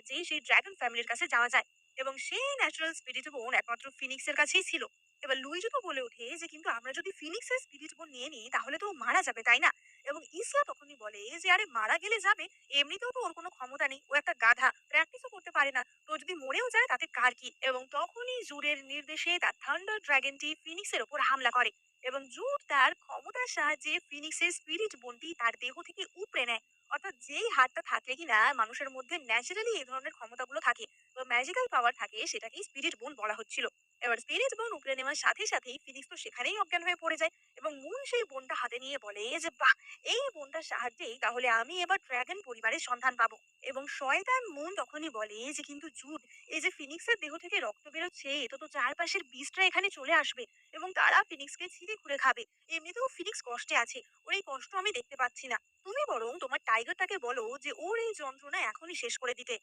সাহায্যে সেই ড্রাগন ফ্যামিলির কাছে যাওয়া যায়। এবং সেই ন্যাচারাল স্পিরিট বোন একমাত্র ফিনিক্সের কাছেই ছিল। এবার লুইজো তো বলে ওঠে যে কিন্তু আমরা যদি ফিনিক্সের স্পিরিট বোন নিয়ে নিই তাহলে তো ও মারা যাবে, তাই না? এবং ইসলা তখনই বলে যে আরে মারা গেলে যাবে, এমনিতেও তো ওর কোনো ক্ষমতা নেই, ও একটা গাধা, প্র্যাকটিসও করতে পারে না, তো যদি মরেও যায় তাতে কার কি। এবং তখনই জুডের নির্দেশে তার থান্ডার ড্রাগনটি ফিনিক্সের ওপর হামলা করে। এবং জুড তার ক্ষমতার সাহায্যে ফিনিক্সের স্পিরিট বোনটি তার দেহ থেকে উপড়ে নেয়। অর্থাৎ যেই হাতটা থাকলে কিনা মানুষের মধ্যে ন্যাচারালি এই ধরনের ক্ষমতাগুলো থাকে বা ম্যাজিক্যাল পাওয়ার থাকে সেটাকেই স্পিরিট বোন বলা হচ্ছিল। এবার স্পিরিট বোন উপড়ে নেওয়ার সাথে সাথেই ফিনিক্স তো সেখানেই অজ্ঞান হয়ে পড়ে যায়। এবং মুন সেই বোনটা হাতে নিয়ে বলে যে বাহ, এই বোনটার সাহায্যেই তাহলে আমি এবার ড্রাগন পরিবারের সন্ধান পাবো। এবং শয়তান মুন তখনই বলে যে কিন্তু জুড, এই যে ফিনিক্সের দেহ থেকে রক্ত বেরোচ্ছে, এটা তো চারপাশের বিস্টরা এখানে চলে আসবে এবং তারা ফিনিক্সকে ছিঁড়ে খুঁড়ে খাবে। এমনিতেও ফিনিক্স কষ্টে আছে, ওর এই কষ্ট আমি দেখতে পাচ্ছি না। তুমি বরং তোমার টাইগারটাকে বলো যে ওর এই যন্ত্রণা এখনই শেষ করে দিতে।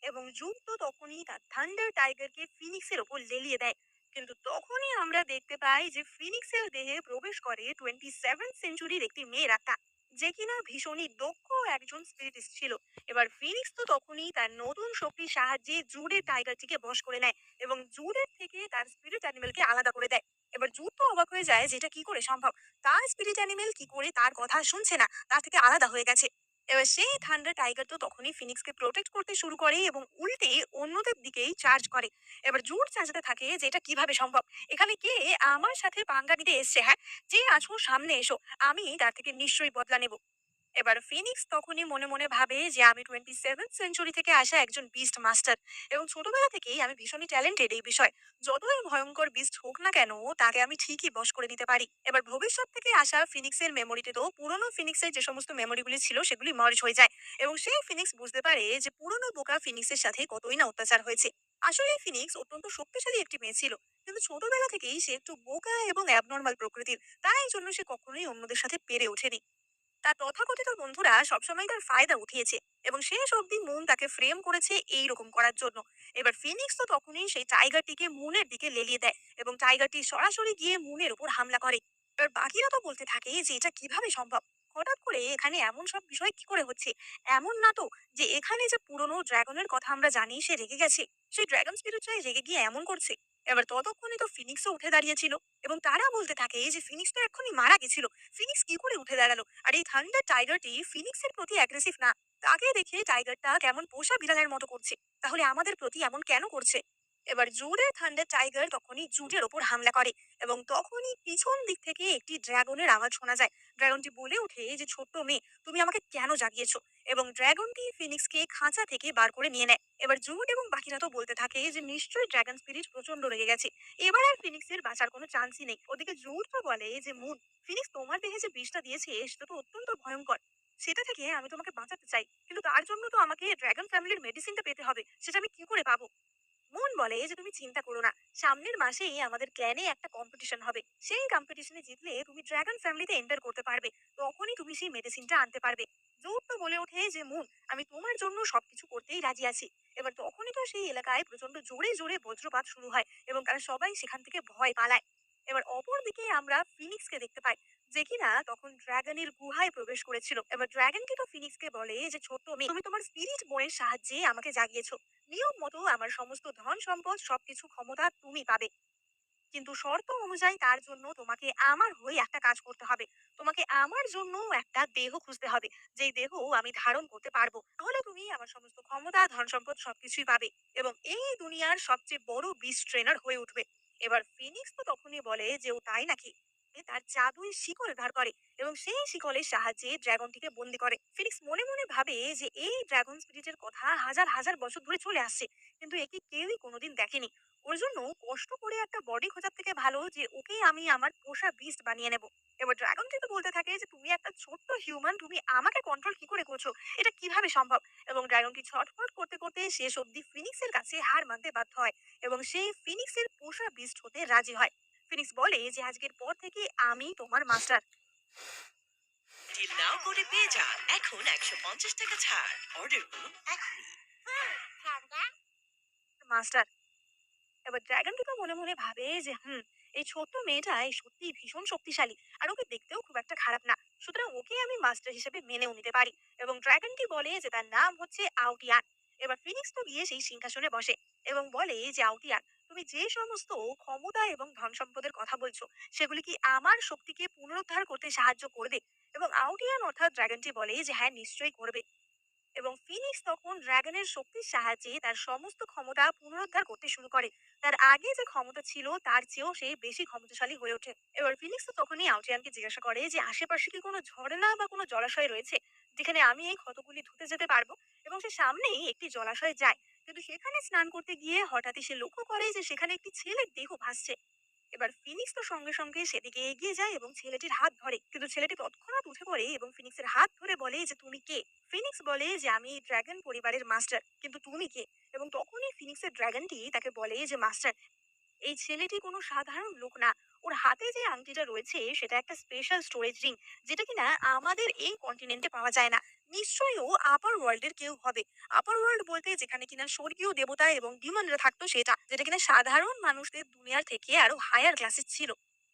এবং জুন তো তখনই তার থান্ডার টাইগারকে ফিনিক্সের ওপর লেলিয়ে দেয়। কিন্তু তখনই আমরা দেখতে পাই যে ফিনিক্সের দেহে প্রবেশ করে 27th সেঞ্চুরির একটি মেয়ের আত্মা, যে কিনা ভীষণই দক্ষ একজন স্পিরিটিস্ট ছিল। এবার ফিনিক্স তো তখনই তার নতুন শক্তির সাহায্যে জুডের টাইগারটিকে বশ করে নেয় এবং জুডের থেকে তার স্পিরিট অ্যানিমেলকে আলাদা করে দেয়। এবার জুড তো অবাক হয়ে যায় যেটা কি করে সম্ভব, তার স্পিরিট অ্যানিমেল কি করে তার কথা শুনছে না, তার থেকে আলাদা হয়ে গেছে। এবার সেই থান্ডার টাইগার তো তখনই ফিনিক্সকে প্রোটেক্ট করতে শুরু করে এবং উল্টে অন্যদের দিকেই চার্জ করে। এবার জোর চার্জাতে থাকে যে এটা কিভাবে সম্ভব, এখানে কে আমার সাথে পাঙ্গা নিতে এসছে, হ্যাঁ, যে আছো সামনে এসো, আমি তার থেকে নিশ্চয়ই বদলা নেব। এবার ফিনিক্স তখনই মনে মনে ভাবে যে আমি 27th সেঞ্চুরি থেকে আসা একজন বিস্ট মাস্টার এবং ছোটবেলা থেকেই আমি ভীষণই ট্যালেন্টেড এই বিষয়। যতই ভয়ঙ্কর বিস্ট হোক না কেন, তাকে আমি ঠিকই বশ করে নিতে পারি। এবার ভবিষ্যৎ থেকে আসা ফিনিক্সের মেমোরিতে তো পুরনো ফিনিক্সের যে সমস্ত মেমোরিগুলি ছিল সেগুলি মার্জ হয়ে যায়। এবং সেই ফিনিক্স বুঝতে পারে যে পুরনো বোকা ফিনিক্সের সাথে কতই না অত্যাচার হয়েছে। আসলে ফিনিক্স অত্যন্ত শক্তিশালী একটি মেয়ে ছিল, কিন্তু ছোটবেলা থেকেই সে একটু বোকা এবং অ্যাবনর্মাল প্রকৃতির, তাই জন্য সে কখনোই অন্যদের সাথে পেরে ওঠেনি। তার তথাকথিত বন্ধুরা সবসময় তার ফায়দা উঠিয়েছে এবং শেষ অবধি মুন তাকে ফ্রেম করেছে এই রকম করার জন্য। এবার ফিনিক্স তো তখনই সেই টাইগারটিকে মুনের দিকে লেলিয়ে দেয় এবং টাইগারটি সরাসরি গিয়ে মুনের উপর হামলা করে। এবার বাকিরা তো বলতে থাকে যে এটা কিভাবে সম্ভব, হঠাৎ করে এখানে এমন সব বিষয় কি করে হচ্ছে। এমন না তো যে এখানে যে পুরনো ড্রাগনের কথা আমরা জানি সে রেগে গেছে, সেই ড্রাগন স্পিরিটটাই রেগে গিয়ে এমন করছে। এবার ততক্ষণে তো ফিনিক্সও উঠে দাঁড়িয়েছিল এবং তারা বলতে থাকে যে ফিনিক্স তো এক্ষুনি মারা গেছিল, ফিনিক্স কি করে উঠে দাঁড়ালো? আর এই থান্ডার টাইগারটি ফিনিক্সের প্রতি অ্যাগ্রেসিভ না, তাকে দেখে টাইগারটা কেমন পোষা বিড়ালের মতো করছে, তাহলে আমাদের প্রতি এমন কেন করছে? এবার জুডের থান্ডার টাইগার তখনই জুডের ওপর হামলা করে এবং তখনই পিছন দিক থেকে একটি ড্রাগনের আওয়াজ শোনা যায়। ড্রাগনটি বলে ওঠে যে ছোট্ট মেয়ে, তুমি আমাকে কেন জাগিয়েছো? এবং ড্রাগনটি ফিনিক্সকে খাঁচা থেকে বার করে নিয়ে নেয়। এবার জুড এবং বাকিরা তো বলতে থাকে যে নিশ্চয়ই ড্রাগন স্পিরিট প্রচন্ড রেগে গেছে, এবার আর ফিনিক্সের বাঁচার কোনো চান্সই নেই। ওদিকে জুড তো বলে যে মুন, ফিনিক্স তোমার দেহে যে বিষটা দিয়েছে সেটা তো অত্যন্ত ভয়ঙ্কর, সেটা থেকে আমি তোমাকে বাঁচাতে চাই, কিন্তু তার জন্য তো আমাকে ড্রাগন ফ্যামিলির মেডিসিনটা পেতে হবে, সেটা আমি কি করে পাবো? মন বলে যে তুমি চিন্তা করো না, সামনের মাসেই আমাদের ক্ল্যানে একটা কম্পিটিশন হবে, সেই কম্পিটিশনে জিতলে তুমি ড্রাগন ফ্যামিলিতে এন্টার করতে পারবে, তখনই তুমি সেই মেডিসিনটা আনতে পারবে। জোর তো বলে ওঠে যে মুন, আমি তোমার জন্য সবকিছু করতেই রাজি আছি। এবার তখনই তো সেই এলাকায় প্রচন্ড জোরে জোরে বজ্রপাত শুরু হয় এবং তারা সবাই সেখান থেকে ভয় পালায়। এবার অপর দিকে আমরা ফিনিক্সকে দেখতে পাই, যে কিনা তখন ড্রাগনের গুহায় প্রবেশ করেছিল। এবার ড্রাগনটি তো ফিনিক্সকে বলে যে ছোট্ট মেয়ে, তুমি তোমার স্পিরিট বোনের সাহায্যে আমাকে জাগিয়েছো, নিয়ম মতো আমার সমস্ত ধন সম্পদ সবকিছু ক্ষমতা তুমি পাবে, কিন্তু শর্ত অনুযায়ী তার জন্য তোমাকে আমার হয়ে একটা কাজ করতে হবে। তোমাকে আমার জন্য একটা দেহ খুঁজতে হবে, যেই দেহ আমি ধারণ করতে পারবো, তাহলে তুমি আমার সমস্ত ক্ষমতা ধন সম্পদ সবকিছুই পাবে এবং এই দুনিয়ার সবচেয়ে বড় বিস্ট ট্রেনার হয়ে উঠবে। এবার ফিনিক্স তো তখনই বলে যে ও তাই নাকি। তার জাদুই শিকল ধার করে এবং সেই শিকলের সাহায্যে ড্রাগনটিকে বন্দি করে। ফিনিক্স মনে মনে ভাবে যে এই ড্রাগন স্পিরিটের কথা হাজার হাজার বছর ধরে চলে আসছে, কিন্তু একে কেউই কোনোদিন দেখেনি। ওর জন্য কষ্ট করে একটা বডি খোঁজার থেকে ভালো যে ওকেই আমি আমার পোষা বিস্ট বানিয়ে নেব। এবার ড্রাগন কিন্তু বলতে থাকে যে তুমি একটা ছোট্ট হিউম্যান, তুমি আমাকে কন্ট্রোল কি করে করছো, এটা কিভাবে সম্ভব? এবং ড্রাগনটি ছটফট করতে করতে শেষ অবধি ফিনিক্সের কাছে হার মানতে বাধ্য হয় এবং সে ফিনিক্সের পোষা বিস্ট হতে রাজি হয়। ফিনিক্স বলে যে আজকের পর থেকে আমি তোমার মাস্টার। ডিল নাও করে পেয়ে যান এখন 150 টাকা ছাড়। অর্ডার করুন এখনই। মাস্টার। এবার ড্রাগনটি তো মনে মনে ভাবে যে এই ছোট্ট মেয়েটা এই সত্যি ভীষণ শক্তিশালী আর ওকে দেখতেও খুব একটা খারাপ না, সুতরাং ওকে আমি মাস্টার হিসেবে মেনেও নিতে পারি। এবং ড্রাগনটি বলে যে তার নাম হচ্ছে আউটিয়ান এবার ফিনিক্স তো গিয়ে সেই সিংহাসনে বসে এবং বলে যে আউটিয়ান, তুমি যে সমস্ত ক্ষমতা এবং ধন সম্পদের কথা বলছো সেগুলি কি আমার শক্তিকে পুনরুদ্ধার করতে সাহায্য করবে? এবং আউটিয়ান অর্থাৎ ড্রাগনটি বলে যে হ্যাঁ, নিশ্চয়ই করবে। এবং ফিনিক্স তখন ড্রাগনের শক্তির সাহায্যে তার সমস্ত ক্ষমতা পুনরুদ্ধার করতে শুরু করে। তার আগে যে ক্ষমতা ছিল তার চেয়েও সে বেশি ক্ষমতাশালী হয়ে ওঠে। এবার ফিনিক্স তো তখনই আউটিয়ানকে জিজ্ঞাসা করে যে আশেপাশে কি কোনো ঝর্ণা বা কোনো জলাশয় রয়েছে যেখানে আমি এই ক্ষতগুলি ধুতে যেতে পারবো। এবং সে সামনেই একটি জলাশয়ে যায়, কিন্তু সেখানে স্নান করতে গিয়ে হঠাৎই সে লক্ষ্য করে যে সেখানে একটি ছেলের দেহ ভাসছে। এবার ফিনিক্স তো সঙ্গে সঙ্গে সেদিকে এগিয়ে যায় এবং ছেলেটির হাত ধরে, কিন্তু ছেলেটি তৎক্ষণাৎ উঠে পড়ে এবং ফিনিক্সের হাত ধরে বলে যে তুমি কে? ফিনিক্স বলে যে আমি ড্রাগন পরিবারের মাস্টার, কিন্তু তুমি কে? এবং তখনই ফিনিক্সের ড্রাগনটি তাকে বলে যে মাস্টার, এই ছেলেটি কোনো সাধারণ লোক না। ওর হাতে যে আংটিটা রয়েছে সেটা একটা স্পেশাল স্টোরেজ রিং, যেটা কিনা আমাদের এই কন্টিনেন্টে পাওয়া যায় না। নিশ্চয়ই ও আপার ওয়ার্ল্ডের কেউ হবে। আপার ওয়ার্ল্ড বলতে যেখানে কিনা স্বর্গীয় দেবতা এবং ডিমনরা থাকতো সেটা, যেটা কিনা সাধারণ মানুষদের দুনিয়ার থেকে আরো হায়ার ক্লাসের ছিল।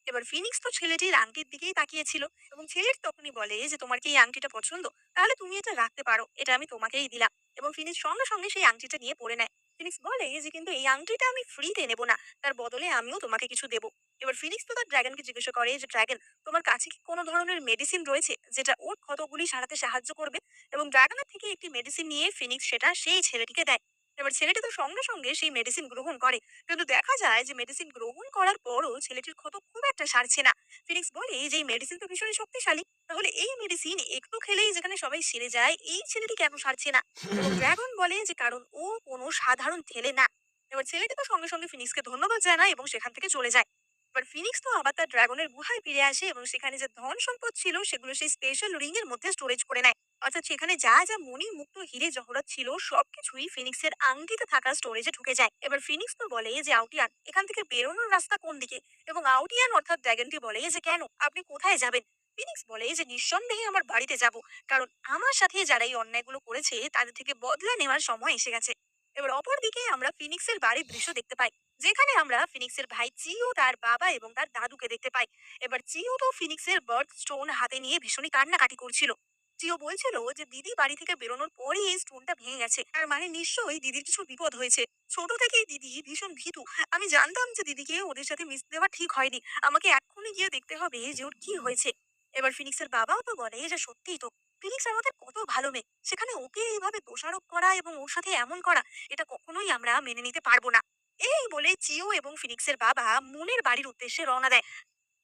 এবার ফিনিক্স তো ছেলেটির আংটির দিকেই তাকিয়েছিল এবং ছেলেটি তখনই বলে যে তোমার কি এই আংটিটা পছন্দ? তাহলে তুমি এটা রাখতে পারো, এটা আমি তোমাকেই দিলাম। এবং ফিনিক্স সঙ্গে সঙ্গে সেই আংটিটা নিয়ে পড়ে নেয়। ফিনিক্স বলে যে কিন্তু এই আংটিটা আমি ফ্রিতে নেব না, তার বদলে আমিও তোমাকে কিছু দেব। এবার ফিনিক্স তো তার ড্রাগনকে জিজ্ঞাসা করে যে ড্রাগন, তোমার কাছে কি কোনো ধরনের মেডিসিন রয়েছে যেটা ওর ক্ষতগুলি সারাতে সাহায্য করবে? এবং ড্রাগনের থেকে একটি মেডিসিন নিয়ে ফিনিক্স সেটা সেই ছেলেটিকে দেয়। এবার ছেলেটি তো সঙ্গে সঙ্গে সেই মেডিসিন গ্রহণ করে, কিন্তু দেখা যায় যে মেডিসিন গ্রহণ করার পরও ছেলেটির ক্ষত খুব একটা সারছে না। ফিনিক্স বলে যে এই মেডিসিন তো ভীষণই শক্তিশালী, তাহলে এই মেডিসিন একটু খেলেই যেখানে সবাই সেরে যায়, এই ছেলেটি কেন সারছে না? এবং ড্রাগন বলে যে কারণ ও কোনো সাধারণ ছেলে না। এবার ছেলেটি তো সঙ্গে সঙ্গে ফিনিক্সকে ধন্যবাদ জানায় এবং সেখান থেকে চলে যায়। এবার ফিনিক্স তো আবার তার ড্রাগনের গুহায় ফিরে আসে এবং সেখানে যে ধন সম্পদ ছিল সেগুলো সেই স্পেশাল রিং এর মধ্যে স্টোরেজ করে নেয়। অর্থাৎ সেখানে যা যা মণি মুক্ত হিরে জহরত ছিল সবকিছুই ফিনিক্সের আংটিতে থাকা স্টোরেজে ঢুকে যায়। এবার ফিনিক্স তো বলে যে আউটিয়ান, এখান থেকে বেরোনোর রাস্তা কোন দিকে? এবং আউটিয়ান অর্থাৎ ড্রাগনটি বলে যে কেন, আপনি কোথায় যাবেন? ফিনিক্স বলে যে নিঃসন্দেহে আমার বাড়িতে যাব, কারণ আমার সাথে যারা এই অন্যায়গুলো করেছে তাদের থেকে বদলা নেওয়ার সময় এসে গেছে। এবার অপরদিকে আমরা ফিনিক্সের বাড়ির দৃশ্য দেখতে পাই, যেখানে আমরা ফিনিক্সের ভাই চিও, তার বাবা এবং তার দাদুকে দেখতে পাই। এবার চিও তো ফিনিক্সের বার্থ স্টোন হাতে নিয়ে ভীষণই কান্নাকাটি করছিল। চিও বলছিল যে দিদি বাড়ি থেকে বেরোনোর পরই এই স্টোনটা ভেঙে গেছে, আর মানে নিশ্চয়ই দিদির কিছু বিপদ হয়েছে। ছোট থেকেই দিদি ভীষণ ভীতু। আমি জানতাম যে দিদিকে ওদের সাথে মিশতে দেওয়া ঠিক হয়নি। আমাকে এক্ষুনি গিয়ে দেখতে হবে যে ওর কি হয়েছে। এবার ফিনিক্সের বাবাও তো বলে যে সত্যিই তো, ফিনিক্স আমাদের কত ভালো মেয়ে, সেখানে ওকে এইভাবে দোষারোপ করা এবং ওর সাথে এমন করা, এটা কখনোই আমরা মেনে নিতে পারবো না। এই বলে চিও এবং ফিনিক্সের বাবা মুনের বাড়ির উদ্দেশ্যে রওনা দেয়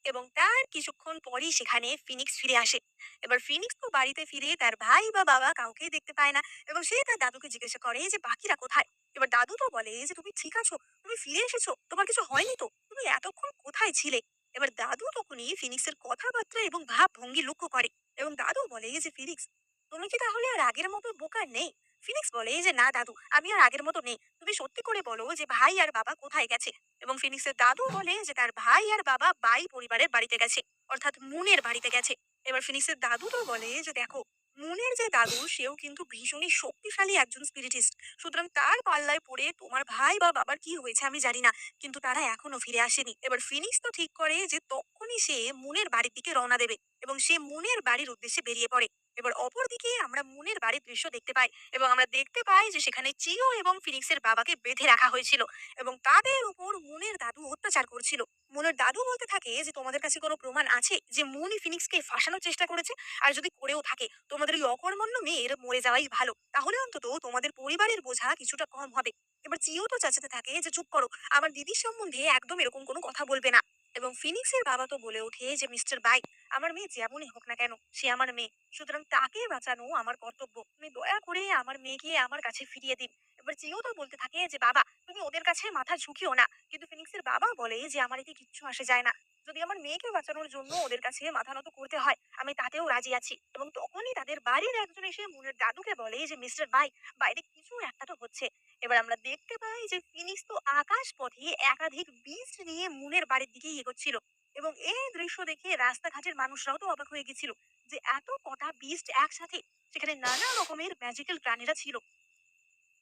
এবং তার কিছুক্ষণ পরই সেখানে ফিনিক্স ফিরে আসে। এবার ফিনিক্স তো বাড়িতে ফিরে তার ভাই বা বাবা কাউকেই দেখতে পায় না এবং সে তার দাদুকে জিজ্ঞাসা করে যে বাকিরা কোথায়। এবার দাদু তো বলে যে তুমি ঠিক আছো, তুমি ফিরে এসেছো, তোমার কিছু হয়নি তো, তুমি এতক্ষণ কোথায় ছিলে? এবার দাদু তখনই ফিনিক্সের কথাবার্তা এবং ভাব ভঙ্গি লক্ষ্য করে এবং দাদু বলে যে ফিনিক্স, তুমি কি তাহলে আর আগের মতো বোকা নেই? ফিনিক্স বলে যে না দাদু, আমি আর আগের মতো নেই, তুমি সত্যি করে বলো যে ভাই আর বাবা কোথায় গেছে। এবং ফিনিক্সের দাদু বলে যে তার ভাই আর বাবা বাই পরিবারের বাড়িতে গেছে, অর্থাৎ মুনের বাড়িতে গেছে। এবার ফিনিক্সের দাদু তো বলে যে দেখো, মুনের যে দাদু সেও কিন্তু ভীষণই শক্তিশালী একজন স্পিরিটিস্ট, সুতরাং তার পাল্লায় পড়ে তোমার ভাই বা বাবার কি হয়েছে আমি জানি না, কিন্তু তারা এখনো ফিরে আসেনি। এবার ফিনিক্স তো ঠিক করে যে তখনই সে মুনের বাড়ির দিকে রওনা দেবে এবং সে মুনের বাড়ির উদ্দেশ্যে বেরিয়ে পড়ে। এবার অপরদিকে আমরা মুনের বাড়ির দৃশ্য দেখতে পাই এবং আমরা দেখতে পাই যে সেখানে চিও এবং ফিনিক্সের বাবাকে বেঁধে রাখা হয়েছিল এবং তাদের উপর মুনের দাদু অত্যাচার করছিল। মুনের দাদু বলতে থাকে যে তোমাদের কাছে কোনো প্রমাণ আছে যে মুনি ফিনিক্সকে ফাঁসানোর চেষ্টা করেছে? আর যদি করেও থাকে, তোমাদের ওই অকর্মণ্য মেয়ের মরে যাওয়াই ভালো, তাহলে অন্তত তোমাদের পরিবারের বোঝা কিছুটা কম হবে। এবার চিও তো চাচাতে থাকে যে চুপ করো, আমার দিদির সম্বন্ধে একদম এরকম কোনো কথা বলবে না। এবং ফিনিক্সের বাবা তো বলে ওঠে যে মিস্টার বাই, আমার মেয়ে যেমনই হোক না কেন সে আমার মেয়ে, সুতরাং তাকে বাঁচানো আমার কর্তব্য, তুমি দয়া করে আমার মেয়েকে আমার কাছে ফিরিয়ে দিন। এবার চিও তো বলতে থাকে যে বাবা, তুমি ওদের কাছে মাথা ঝুঁকিও না, কিন্তু ফিনিক্সের বাবা বলে যে আমার এতে কিচ্ছু আসে যায় না, যদি আমার মেয়েকে বাঁচানোর জন্য ওদের কাছে মাথা নত করতে হয় আমি তাতেও রাজি আছি। এবং তখনই তাদের বাড়ির একজন এসে মুনের দাদুকে বলে যে মিস্টার বাই, বাইরে কিছু একটা তো হচ্ছে। এবার আমরা দেখতে পাই যে ফিনিক্স তো আকাশ পথে একাধিক বীজ নিয়ে মুনের বাড়ির দিকেই এগোচ্ছিল এবং এই দৃশ্য দেখে রাস্তাঘাটের মানুষরাও তো অবাক হয়ে গেছিল যে এত কটা বিস্ট একসাথে, সেখানে নানা রকমের ম্যাজিক্যাল প্রাণীরা ছিল।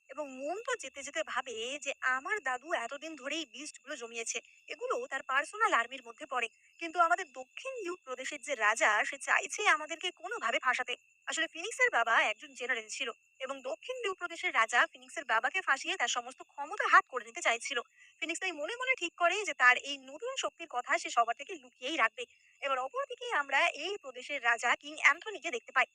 এবং মন তো যেতে যেতে ভাবে যে আমার দাদু এতদিন ধরেই বিস্ট গুলো জমিয়েছে, এগুলো তার পার্সোনাল আর্মির মধ্যে পড়ে, কিন্তু আমাদের দক্ষিণ ইউরোপ প্রদেশের যে রাজা সে চাইছে আমাদেরকে কোনোভাবে ফাঁসাতে। আসলে ফিনিক্সের বাবা একজন জেনারেল ছিল এবং দক্ষিণ লিউ প্রদেশের রাজা ফিনিক্সের বাবাকে ফাঁসিয়ে তার সমস্ত ক্ষমতা হাত করে নিতে চাইছিল। ফিনিক্স তাই মনে মনে ঠিক করে যে তার এই নতুন শক্তির কথা সে সবার থেকে লুকিয়েই রাখবে। এবার অপরদিকে আমরা এই প্রদেশের রাজা কিং অ্যান্থনিকে দেখতে পাই।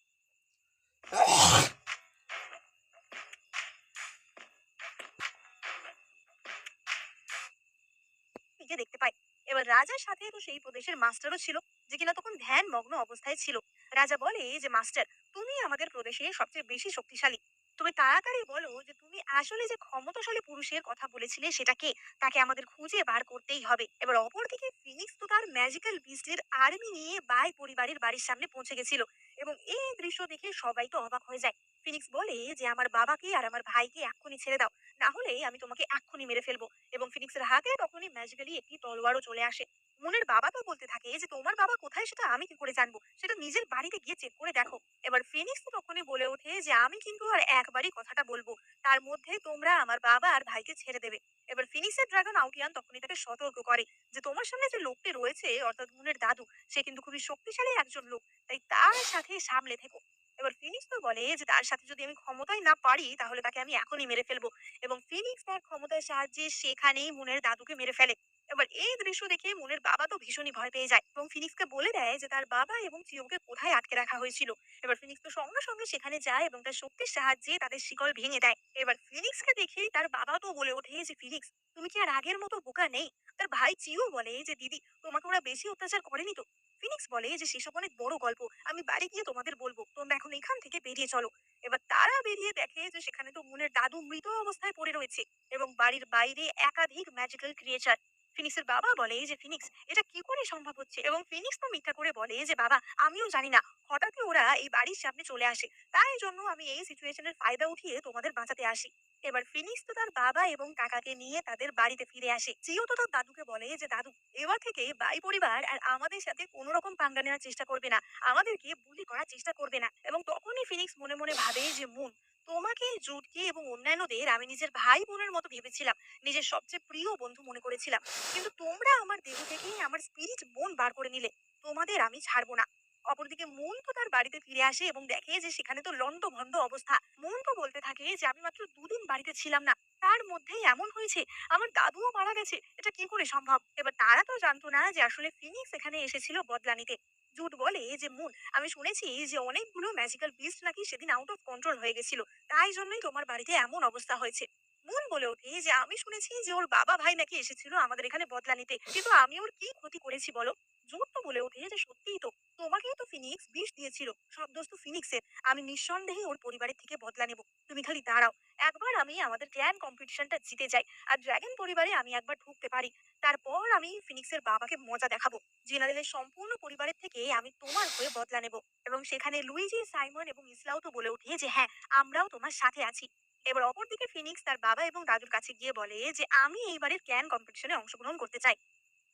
নিজে দেখতে পাই। এবার রাজার সাথে তো সেই প্রদেশের মাস্টারও ছিল, যে কিনা তখন ধ্যান মগ্ন অবস্থায় ছিল। রাজা বলে যে মাস্টার, তুমি আমাদের প্রদেশে সবচেয়ে বেশি শক্তিশালী। তুমি তাড়াতাড়ি বলো যে তুমি আসলে যে ক্ষমতাশালী পুরুষের কথা বলেছিলে সেটা কে। তাকে আমাদের খুঁজে বার করতেই হবে। এবার অপরদিকে ফিনিক্স তো তার ম্যাজিক্যাল বিস্টের আর্মি নিয়ে বাই পরিবারের বাড়ির সামনে পৌঁছে গেছিল এবং এই দৃশ্য দেখে সবাই তো অবাক হয়ে যায়। ফিনিক্স বলে যে আমার বাবাকে আর আমার ভাইকে এক্ষুনি ছেড়ে দাও, না হলে আমি তোমাকে এক্ষুনি মেরে ফেলবো। এবং ফিনিক্সের হাতে তখনই ম্যাজিক্যালি একটি তলোয়ারও চলে আসে। মুনের বাবা তো বলতে থাকে যে তোমার বাবা কোথায় সেটা আমি কি করে জানবো, সেটা নিজের বাড়িতে গিয়ে চেক করে দেখো। এবার ফিনিক্স তো তখনই বলে ওঠে যে আমি কিন্তু আর একবারই কথাটা বলবো, তার মধ্যে তোমরা আমার বাবা আর ভাইকে ছেড়ে দেবে। এবার ফিনিক্সের ড্রাগন আউটিয়ান তখনই তাকে সতর্ক করে যে তোমার সামনে যে লোকটি রয়েছে অর্থাৎ মুনের দাদু, সে কিন্তু খুবই শক্তিশালী একজন লোক, তাই তার সাথে সামলে থেকো। এবার ফিনিক্স তো বলে যে তার সাথে যদি আমি ক্ষমতায় না পারি তাহলে তাকে আমি এখনই মেরে ফেলবো। এবং ফিনিক্স তার ক্ষমতার সাহায্যে সেখানেই মুনের দাদুকে মেরে ফেলে। এবার এই দৃশ্য দেখে মুনের বাবা তো ভীষণই ভয় পেয়ে যায় এবং ফিনিক্সকে বলে দেয় যে তার বাবা এবং চিওকে কোথায় আটকে রাখা হয়েছিল। এবার ফিনিক্স তো সঙ্গে সঙ্গে সেখানে যায় এবং তার শক্তির সাহায্যে তাদের শিকল ভেঙে দেয়। এবার ফিনিক্সকে দেখে তার বাবা তো বলে ওঠে যে ফিনিক্স, তুমি কি আর আগের মতো বোকা নেই। তার ভাই চিও বলে যে দিদি, তোমাকে ওরা বেশি অত্যাচার করেনি তো। ফিনিক্স বলে যে সেসব অনেক বড় গল্প, আমি বাড়ি গিয়ে তোমাদের বলবো, তোমরা এখন এখান থেকে বেরিয়ে চলো। এবার তারা বেরিয়ে দেখে যে সেখানে তো মুনের দাদু মৃত অবস্থায় পড়ে রয়েছে এবং বাড়ির বাইরে একাধিক ম্যাজিক্যাল ক্রিয়েচার। ফিনিক্সের বাবা বলে যে ফিনিক্স, এটা কি করে সম্ভব হচ্ছে। এবং ফিনিক্স তো মিথ্যা করে বলে যে বাবা, আমিও জানি না, হঠাৎই ওরা এই বাড়ির সামনে চলে আসে, তাই জন্য আমি এই সিচুয়েশনের ফায়দা উঠিয়ে তোমাদের বাঁচাতে আসি। এবার ফিনিক্স তো তার বাবা এবং কাকাকে নিয়ে তাদের বাড়িতে ফিরে আসে। চিও তো তার দাদুকে বলে যে দাদু, এবার থেকে বাই পরিবার আর আমাদের সাথে কোনো রকম পাঙ্গা নেওয়ার চেষ্টা করবে না, আমাদেরকে বুলি করার চেষ্টা করবে না। এবং তখনই ফিনিক্স মনে মনে ভাবে যে মুন, তোমাকে, জুটকে এবং অন্যান্যদের আমি নিজের ভাই বোনের মতো ভেবেছিলাম, নিজের সবচেয়ে প্রিয় বন্ধু মনে করেছিলাম, কিন্তু তোমরা আমার দেহ থেকে আমার স্পিরিট বোন বার করে নিলে, তোমাদের আমি ছাড়বো না। অপরদিকে মুন তো তার বাড়িতে ফিরে আসে এবং দেখে যে সেখানে তো লন্ডভন্ড অবস্থা। মুন তো বলতে থাকে যে আমি মাত্র দুদিন বাড়িতে ছিলাম না, তার মধ্যেই এমন হয়েছে, আমার দাদুও মারা গেছে, এটা কি করে সম্ভব। এবার তারা তো জানতো না যে আসলে ফিনিক্স এখানে এসেছিল বদলা নিতে। জুড বলে যে মুন, আমি শুনেছি যে অনেকগুলো ম্যাজিক্যাল বিস্ট নাকি সেদিন আউট অফ কন্ট্রোল হয়ে গেছিল, তাই জন্যই তোমার বাড়িতে এমন অবস্থা হয়েছে। মুন বলে ওঠে যে আমি শুনেছি যে ওর বাবা ভাই নাকি এসেছিল আমাদের এখানে বদলা নিতে, কিন্তু আমি ওর কি ক্ষতি করেছি বলো। জুড তো বলে ওঠে যে সত্যিই তো, তোমাকেই তো ফিনিক্স বিষ দিয়েছিল, সব দোষ তো ফিনিক্সের। আমি নিঃসন্দেহে ওর পরিবারের থেকে বদলা নেব, তুমি খালি দাঁড়াও। একবার আমি আমাদের ক্ল্যান কম্পিটিশনটা জিতে যাই আর ড্রাগন পরিবারে আমি একবার ঢুকতে পারি, তারপর আমি ফিনিক্সের বাবাকে মজা দেখাবো। জেনারেলের সম্পূর্ণ পরিবারের থেকে আমি তোমার হয়ে বদলা নেব। এবং সেখানে লুইজি, সাইমন এবং ইসলাও তো বলে ওঠে যে হ্যাঁ, আমরাও তোমার সাথে আছি। এবার অপরদিকে ফিনিক্স তার বাবা এবং দাদুর কাছে গিয়ে বলে যে আমি এইবারের ক্যান কম্পিটিশনে অংশগ্রহণ করতে চাই।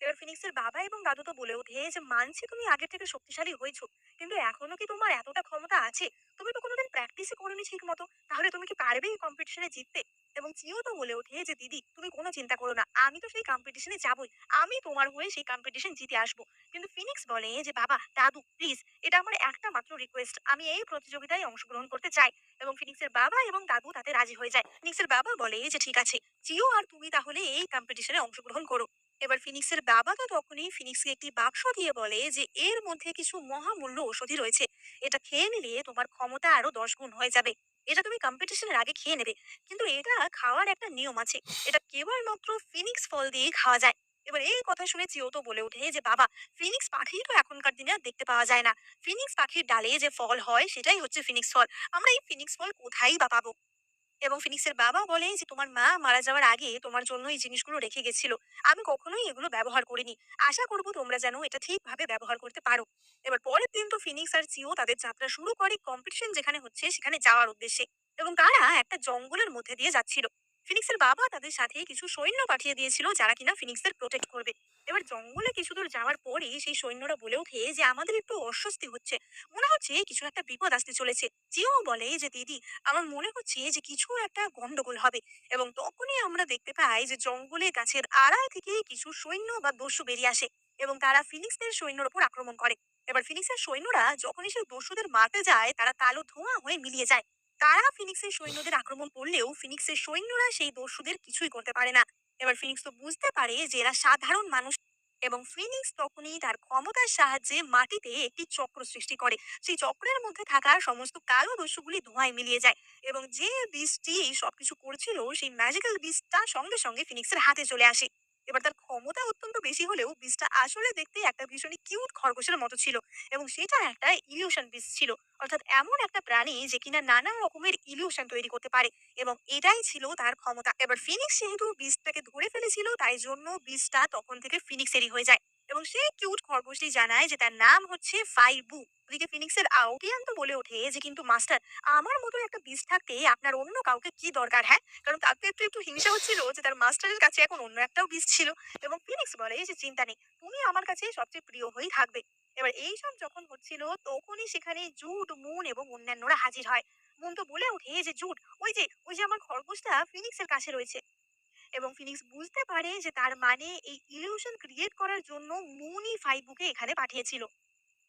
এবার ফিনিক্সের বাবা এবং দাদু তো বলে ওঠে যে মানছি তুমি আগের থেকে শক্তিশালী হয়েছো, কিন্তু এখনো কি তোমার এতটা ক্ষমতা আছে। তুমি তো কোনোদিন প্র্যাকটিসই করোনি ঠিক মতো, তাহলে তুমি কি পারবে এই কম্পিটিশনে জিততে। এবং চিও তো বলে ওঠে যে দিদি, তুমি কোনো চিন্তা করো না, আমি তো সেই কম্পিটিশনে যাবই, আমি তোমার হয়ে সেই কম্পিটিশন জিতে আসবো। কিন্তু ফিনিক্স বলে যে বাবা দাদু প্লিজ, এটা আমার একটা মাত্র রিকোয়েস্ট, আমি এই প্রতিযোগিতায় অংশগ্রহণ করতে চাই। এবং ফিনিক্সের বাবা এবং দাদু তাতে রাজি হয়ে যায়। ফিনিক্সের বাবা বলে যে ঠিক আছে, চিও আর তুমি তাহলে এই কম্পিটিশনে অংশগ্রহণ করো। এবার ফিনিক্সের বাবা তো তখনই ফিনিক্সকে একটি বাক্স দিয়ে বলে যে এর মধ্যে কিছু মহামূল্য ঔষধি রয়েছে, এটা খেয়ে নিলে তোমার ক্ষমতা আরো 10 গুণ হয়ে যাবে। এটা তুমি কম্পিটিশনের আগে খেয়ে নেবে, কিন্তু এটা খাওয়ার একটা নিয়ম আছে, এটা কেবলমাত্র ফিনিক্স ফল দিয়ে খাওয়া যায়। এবার এই কথা শুনে চিও তো বলে ওঠে যে বাবা, ফিনিক্স পাখি তো এখনকার দিনে আর দেখতে পাওয়া যায় না, ফিনিক্স পাখির ডালে যে ফল হয় সেটাই হচ্ছে ফিনিক্স ফল, আমরা এই ফিনিক্স ফল কোথায় বা পাবো। এবং ফিনিক্সের বাবা বলে যে তোমার মা মারা যাওয়ার আগে তোমার জন্য এই জিনিসগুলো রেখে গেছিল, আমি কখনোই এগুলো ব্যবহার করিনি, আশা করব তোমরা যেন এটা ঠিকভাবে ব্যবহার করতে পারো। এবার পরের দিন তো ফিনিক্স আর চিও তাদের যাত্রা শুরু করে কম্পিটিশন যেখানে হচ্ছে সেখানে যাওয়ার উদ্দেশ্যে। এবং তারা একটা জঙ্গলের মধ্যে দিয়ে যাচ্ছিল। ফিনিক্সের বাবা তাদের সাথে কিছু সৈন্য পাঠিয়ে দিয়েছিল যারা কিনা ফিনিক্সের প্রোটেক্ট করবে। এবার জঙ্গলে কিছু দূর যাওয়ার পরেই সেই সৈন্যরা বলে ওঠে যে আমাদের একটু অস্বস্তি হচ্ছে, মনে হচ্ছে কিছু একটা বিপদ আসতে চলেছে। জিও বলে যে দিদি, আমার মনে হচ্ছে যে কিছু একটা গন্ডগোল হবে। এবং তখনই আমরা দেখতে পাই যে জঙ্গলে গাছের আড়াল থেকে কিছু সৈন্য বা দস্যু বেরিয়ে আসে এবং তারা ফিনিক্সদের সৈন্যর উপর আক্রমণ করে। এবার ফিনিক্সের সৈন্যরা যখনই সেই দস্যুদের মারতে যায় তারা কালো ধোঁয়া হয়ে মিলিয়ে যায়। তারা ফিনিক্সের সৈন্যদের আক্রমণ করলেও ফিনিক্সের সৈন্যরা সেই দস্যুদের কিছুই করতে পারে না। এবার ফিনিক্স তো বুঝতে পারে যে এরা সাধারণ মানুষ এবং ফিনিক্স তখনই তার ক্ষমতার সাহায্যে মাটিতে একটি চক্র সৃষ্টি করে। সেই চক্রের মধ্যে থাকা সমস্ত কালো দস্যুগুলি ধোঁয়ায় মিলিয়ে যায় এবং যে বীজটি এই সবকিছু করছিল সেই ম্যাজিক্যাল বীজটা সঙ্গে সঙ্গে ফিনিক্সের হাতে চলে আসে। এবার তার ক্ষমতা অত্যন্ত বেশি হলেও বীজটা আসলে দেখতে একটা ভীষণই কিউট খরগোশের মতো ছিল এবং সেটা একটা ইলিউশন বীজ ছিল, অর্থাৎ এমন একটা প্রাণী যে কিনা নানা রকমের ইলিউশন তৈরি করতে পারে এবং এটাই ছিল তার ক্ষমতা। এবার ফিনিক্স যেহেতু বীজটাকে ধরে ফেলেছিল তাই জন্য বীজটা তখন থেকে ফিনিক্সেরই হয়ে যায় এবং সেই কিউট খরগোশটি জানায় যে তার নাম হচ্ছে ফাইবু। ওদিকে ফিনিক্সের আউটিয়ান তো বলে ওঠে যে কিন্তু মাস্টার, আমার মতো একটা বীজ থাকতে আপনার অন্য কাউকে কি দরকার, হ্যাঁ? কারণ তার তো একটু একটু হিংসা হচ্ছিল যে তার মাস্টারের কাছে এখন অন্য একটাও বীজ ছিল। এবং ফিনিক্স বলে যে চিন্তা নেই, তুমি আমার কাছে সবচেয়ে প্রিয় হয়েই থাকবে। এবার এইসব যখন হচ্ছিল তখনই সেখানে জুড, মুন এবং অন্যান্যরা হাজির হয়। মুন তো বলে ওঠে যে জুড, ওই যে আমার খরগোশটা ফিনিক্সের কাছে রয়েছে। এবং ফিনিক্স বুঝতে পারে যে তার মানে এই ইলিউশন ক্রিয়েট করার জন্য মুনই ফাইবুকে এখানে পাঠিয়েছিল।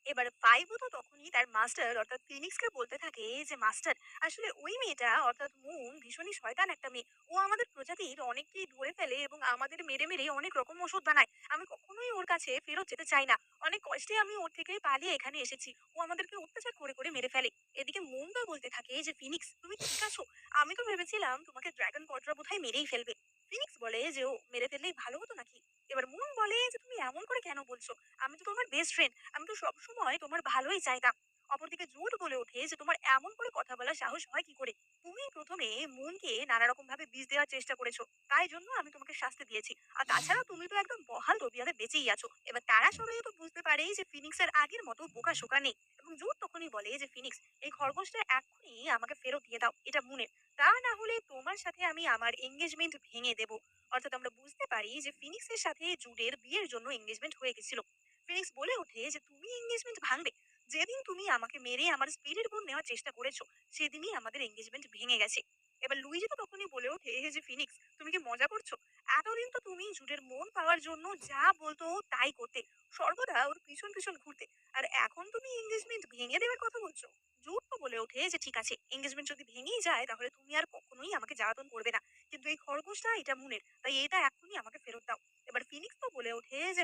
এবার ফাইভও তো তখনই তার মাস্টার অর্থাৎ ফিনিক্সকে বলতে থাকে যে মাস্টার, আসলে ওই মেয়েটা অর্থাৎ মুন ভীষণই শয়তান একটা মেয়ে। ও আমাদের প্রজাতির অনেককেই ধরে ফেলে এবং আমাদের মেরে মেরে অনেক রকম ওষুধ বানায়। আমি কখনোই ওর কাছে ফেরত যেতে চাই না। অনেক কষ্টে আমি ওর থেকে পালিয়ে এখানে এসেছি। ও আমাদেরকে অত্যাচার করে করে মেরে ফেলে। এদিকে মুন তো বলতে থাকে যে ফিনিক্স, তুমি ঠিক আছো? আমি তো ভেবেছিলাম তোমাকে ড্রাগন কটরা বোধহয় মেরেই ফেলবে। ফিনিক্স বলে যে ও মেরে ফেললেই ভালো হতো নাকি? এবার মুন বলে যে তুমি এমন করে কেন বলছো? আমি তো তোমার বেস্ট ফ্রেন্ড। আমি তো সবসময় তোমার ভালোই চাইতাম। অপরদিকে জুড বলে ওঠে যে তোমার এমন করে কথা বলার সাহস হয় কি করে? তুমি প্রথমে মুনকে নানা রকম ভাবে বিষ দেওয়ার চেষ্টা করেছো। তাই জন্য আমি তোমাকে শাস্তি দিয়েছি। আর তাছাড়া তুমি তো একদম বহাল তবিয়তে বেঁচেই আছো। এবার তারা সবাই তো বুঝতে পারে যে ফিনিক্স এর আগের মতো বোকা শোকা নেই। এবং জুড তখনই বলে যে ফিনিক্স, এই খরগোশটা এক্ষুনি আমাকে ফেরত দিয়ে দাও। এটা মুনের। তা না হলে তোমার সাথে আমি আমার এঙ্গেজমেন্ট ভেঙে দেব। অর্থাৎ আমরা বুঝতে পারি যে ফিনিক্সের সাথে জুডের বিয়ের জন্য এঙ্গেজমেন্ট হয়ে গেছিল। ফিনিক্স বলে ওঠে যে তুমি এঙ্গেজমেন্ট ভাঙবে? যেদিন তুমি আমাকে মেরে আমার স্পিরিট বোন নেওয়ার চেষ্টা করেছো সেদিনই আমাদের এঙ্গেজমেন্ট ভেঙে গেছে। এবার লুইজি তো তখনই বলে ওঠে যে ফিনিক্স, তুমি কি মজা করছো? এতদিন তো তুমি জুডের মন পাওয়ার জন্য যা বলতো তাই করতে, সর্বদা ওর পিছন পিছন ঘুরতে, আর এখন তুমি এঙ্গেজমেন্ট ভেঙে দেওয়ার কথা বলছো। জুড তো বলে ওঠে যে ঠিক আছে, এঙ্গেজমেন্ট যদি ভেঙেই যায় তাহলে তুমি আর কখনোই আমাকে জ্বালাতন করবে না, কিন্তু এই খরগোশটা এটা মুনের, তাই এটা এখনই আমাকে ফেরত দাও। এবার ফিনিক্স তো বলে ওঠে যে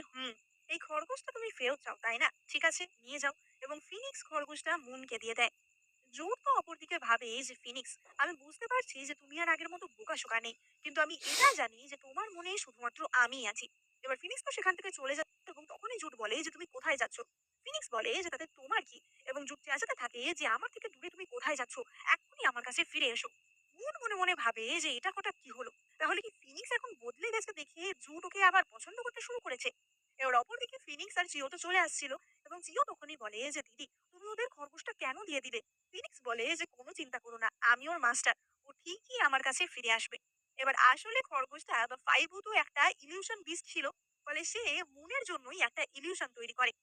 এই খরগোশটা তুমি ফেরত চাও তাই না? ঠিক আছে, নিয়ে যাও। এবং ফিনিক্স খরগোশটা মুনকে দিয়ে দেয়। জুড তো অপরদিকে ভাবে যে ফিনিক্স, আমি বুঝতে পারছি যে তুমি আর আগের মতো বোকাশোকা নেই, কিন্তু আমি এটা জানি যে তোমার মনে শুধুমাত্র আমিই আছি। এবার ফিনিক্স তো সেখান থেকে চলে যায় এবং তখনই জুড বলে যে তুমি কোথায় যাচ্ছ? ফিনিক্স বলে যে তাতে তোমার কি? এবং জুড চেঁচাতে থাকে যে আমার থেকে দূরে তুমি কোথায় যাচ্ছ? এক্ষুনি আমার কাছে ফিরে এসো। মুন মনে মনে ভাবে যে এটা হঠাৎ কি হলো? তাহলে কি ফিনিক্স এখন বদলে গেছে দেখে জুড ওকে আবার পছন্দ করতে শুরু করেছে? এবার অপরদিকে ফিনিক্স আর জিও তো চলে আসছিল এবং জিও তখনই বলে যে দিদি, তুমি ওদের খরগোশটা কেন দিয়ে দিলে? ফিনিক্স বলে যে কোনো চিন্তা করো না, আমি ওর মাস্টার, ও ঠিকই আমার কাছে ফিরে আসবে। এবার আসলে খরগোশটা বা ফাইবু তো একটা ইলিউশন বিস্ট ছিল, ফলে সে মুনের জন্যই একটা ইলিউশন তৈরি করে।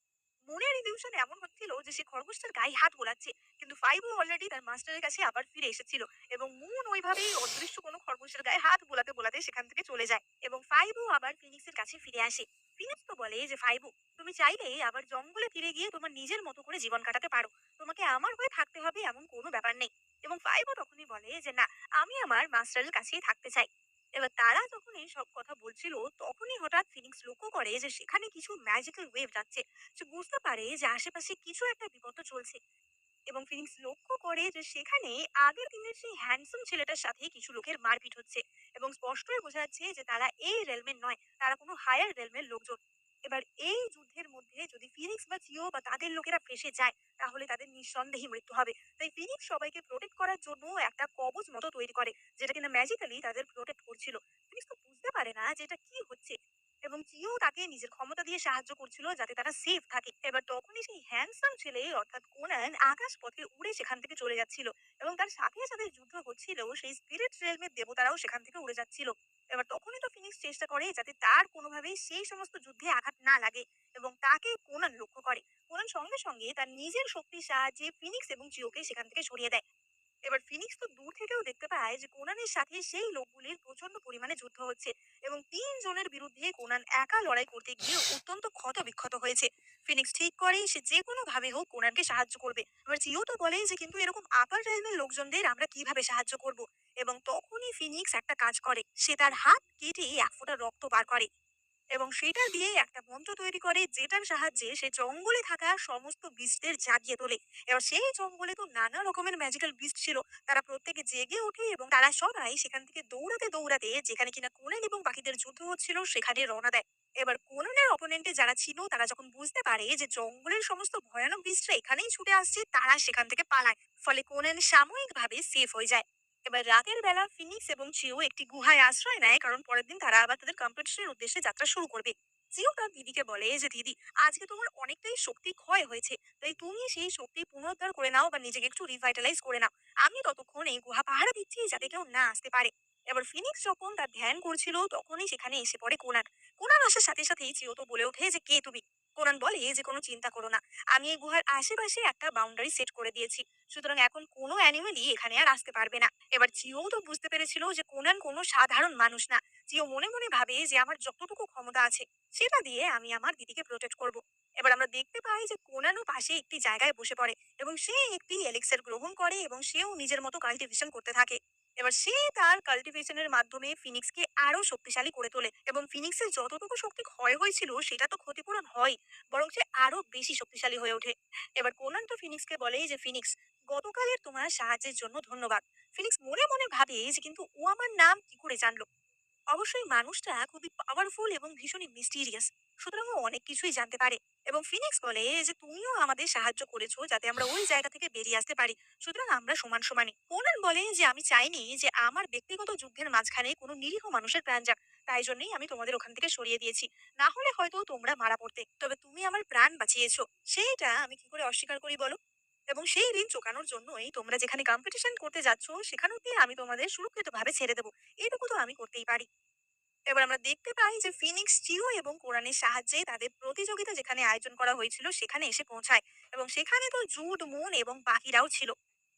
মুনের ইলিউশন এমন হচ্ছিল যে সে খরগোশটার গায়ে হাত বোলাচ্ছে, কিন্তু ফাইবু অলরেডি তার মাস্টারের কাছে আবার ফিরে এসেছিল এবং মুন ওইভাবেই অদৃশ্য কোনো খরগোশের গায়ে হাত বোলাতে বোলাতে সেখান থেকে চলে যায় এবং ফাইবু আবার ফিনিক্সের কাছে ফিরে আসে। ফিনিক্স তো বলে যে ফাইবু, তুমি চাইলে আবার জঙ্গলে ফিরে গিয়ে তোমার নিজের মতো করে জীবন কাটাতে পারো, তোমাকে আমার হয়ে থাকতে হবে এমন কোনো ব্যাপার নেই। এবং ফাইবও তখনই বলে যে না, আমি আমার মাস্টারের কাছেই থাকতে চাই। এবার তারা যখন এই সব কথা বলছিল তখনই হঠাৎ ফিনিক্স লক্ষ্য করে যে সেখানে কিছু ম্যাজিক্যাল ওয়েভ যাচ্ছে। সে বুঝতে পারে যে আশেপাশে কিছু একটা বিপদ চলছে এবং ফিনিক্স লক্ষ্য করে যে সেখানে আগের দিনের সেই হ্যান্ডসাম ছেলেটার সাথে কিছু লোকের মারপিট হচ্ছে এবং স্পষ্টই বোঝা যাচ্ছে যে তারা এই রেলমের নয়, তারা কোনো হায়ার রেলমের লোকজন। এবার এই যুদ্ধের মধ্যে যদি ফিনিক্স বা জিও বা তাদের লোকেরা ফেসে যায় তাহলে তাদের নিঃসন্দেহে মৃত্যু হবে। তাই ফিনিক্স সবাইকে প্রোটেক্ট করার জন্য একটা কবচ মতো তৈরি করে যেটা কিনা ম্যাজিক্যালি তাদের প্রোটেক্ট করছিল। ফিনিক্স তো বুঝতে পারে না যে এটা কি হচ্ছে। এবং চিও তাকে নিজের ক্ষমতা দিয়ে সাহায্য করছিল যাতে তারা সেফ থাকে। এবার তখনই সেই হ্যান্ডসাম ছেলে অর্থাৎ কোনান আকাশ পথে উড়ে সেখান থেকে চলে যাচ্ছিল এবং তার সাথে সাথে যুদ্ধ হচ্ছিল সেই স্পিরিট রেলমের দেবতারাও সেখান থেকে উড়ে যাচ্ছিল। এবার তখনই তো ফিনিক্স চেষ্টা করে যাতে তার কোনোভাবেই সেই সমস্ত যুদ্ধে আঘাত না লাগে এবং তাকে কোনান লক্ষ্য করে। কোনান সঙ্গে সঙ্গে তার নিজের শক্তির সাহায্যে ফিনিক্স এবং চিওকে সেখান থেকে সরিয়ে দেয়। এবার ফিনিক্স তো দূর থেকেও দেখতে পায় যে কোনানের সাথে সেই লোকগুলির প্রচন্ড পরিমাণে যুদ্ধ হচ্ছে এবং 3 জনের বিরুদ্ধে কোনান একা লড়াই করতে গিয়ে অত্যন্ত ক্ষত বিক্ষত হয়েছে। ফিনিক্স ঠিক করে সে যে কোনো ভাবে হোক কোনানকে সাহায্য করবে। এবার জিও তো বলে যে কিন্তু এরকম আপার রেলমের লোকজনদের আমরা কিভাবে সাহায্য করব। এবং তখনই ফিনিক্স একটা কাজ করে, সে তার হাত কেটে 1 ফোঁটা রক্ত বার করে এবং সেটা দিয়ে একটা মন্ত্র তৈরি করে যেটার সাহায্যে সে জঙ্গলে থাকা সমস্ত বিস্টদের জাগিয়ে তোলে। এবার সেই জঙ্গলে তো নানা রকমের ম্যাজিক্যাল বিস্ট ছিল, তারা প্রত্যেকে জেগে ওঠে এবং তারা সবাই সেখান থেকে দৌড়াতে দৌড়াতে যেখানে কিনা কোনান এবং বাকিদের যুদ্ধ হচ্ছিল সেখানে রওনা দেয়। এবার কোনানের অপোনেন্টে যারা ছিল তারা যখন বুঝতে পারে যে জঙ্গলের সমস্ত ভয়ানক বিস্টরা এখানেই ছুটে আসছে, তারা সেখান থেকে পালায়। ফলে কোনান সাময়িকভাবে সেফ হয়ে যায়। এবার রাতের বেলা ফিনিক্স এবং চিও একটি গুহায় আশ্রয় নেয় কারণ পরের দিন তারা আবার তাদের কম্পিটিশনের উদ্দেশ্যে যাত্রা শুরু করবে। চিও তার দিদিকে বলে যে দিদি, আজকে তোমার অনেকটাই শক্তি ক্ষয় হয়েছে, তাই তুমি সেই শক্তি পুনরুদ্ধার করে নাও বা নিজেকে একটু রিভাইটালাইজ করে নাও। আমি ততক্ষণ এই গুহা পাহারা দিচ্ছি যাতে কেউ না আসতে পারে। এবার ফিনিক্স যখন তার ধ্যান করছিল তখনই সেখানে এসে পড়ে কোনান। কোনান আসার সাথে সাথেই চিও তো বলে ওঠে যে কে তুমি। কোনান বলে যে কোনো চিন্তা করো না, আমি এই গুহার আশেপাশে একটা বাউন্ডারি সেট করে দিয়েছি, সুতরাং এখন কোনো অ্যানিমেলই এখানে আর আসতে পারবে না। এবার চিও তো বুঝতে পেরেছিল যে কোনান কোনো সাধারণ মানুষ না। চিও মনে মনে ভাবে যে আমার যতটুকু ক্ষমতা আছে সেটা দিয়ে আমি আমার দিদিকে প্রোটেক্ট করব। এবার আমরা দেখতে পাই যে কোনানও পাশে একটি জায়গায় বসে পড়ে এবং সে একটি এলিক্সার গ্রহণ করে এবং সেও নিজের মতো কাল্টিভেশন করতে থাকে। এবার সে তার কাল্টিভেশনের মাধ্যমে ফিনিক্সকে আরো শক্তিশালী করে তোলে এবং ফিনিক্সের যতটুকু শক্তি ক্ষয় হয়েছিল সেটা তো ক্ষতিপূরণ হয়, বরং সে আরো বেশি শক্তিশালী হয়ে ওঠে। এবার কোনান তো ফিনিক্সকে বলে যে ফিনিক্স, গতকালের তোমার সাহায্যের জন্য ধন্যবাদ। ফিনিক্স মনে মনে ভাবে যে কিন্তু ও আমার নাম কি করে জানলো। অবশ্যই মানুষটা খুবই পাওয়ারফুল এবং ভীষণই মিস্টিরিয়াস, সুতরাং ও অনেক কিছুই জানতে পারে। এবং ফিনিক্স বলে যে তুমিও আমাদের সাহায্য করেছো যাতে আমরা ওই জায়গা থেকে বেরিয়ে আসতে পারি, সুতরাং আমরা সমান সমানই। কোনান বলে যে আমি চাইনি যে আমার ব্যক্তিগত যুদ্ধের মাঝখানে কোনো নিরীহ মানুষের প্রাণ যাক, তাই জন্যই আমি তোমাদের ওখান থেকে সরিয়ে দিয়েছি, না হলে হয়তো তোমরা মারা পড়তে, তবে তুমি আমার প্রাণ বাঁচিয়েছো, সেইটা আমি কি করে অস্বীকার করি বলো। এবং সেই ঋণ চোকানোর জন্যই তোমরা যেখানে কম্পিটিশন করতে যাচ্ছ সেখানেতে আমি তোমাদের সুরক্ষিতভাবে ছেড়ে দেবো, এটুকু তো আমি করতেই পারি। এবার আমরা দেখতে পাই যে ফিনিক্স চিও এবং কোরানের সাহায্যে তাদের প্রতিযোগিতা যেখানে আয়োজন করা হয়েছিল সেখানে এসে পৌঁছায় এবং সেখানে তো জুড, মুন এবং বাকিরাও ছিল।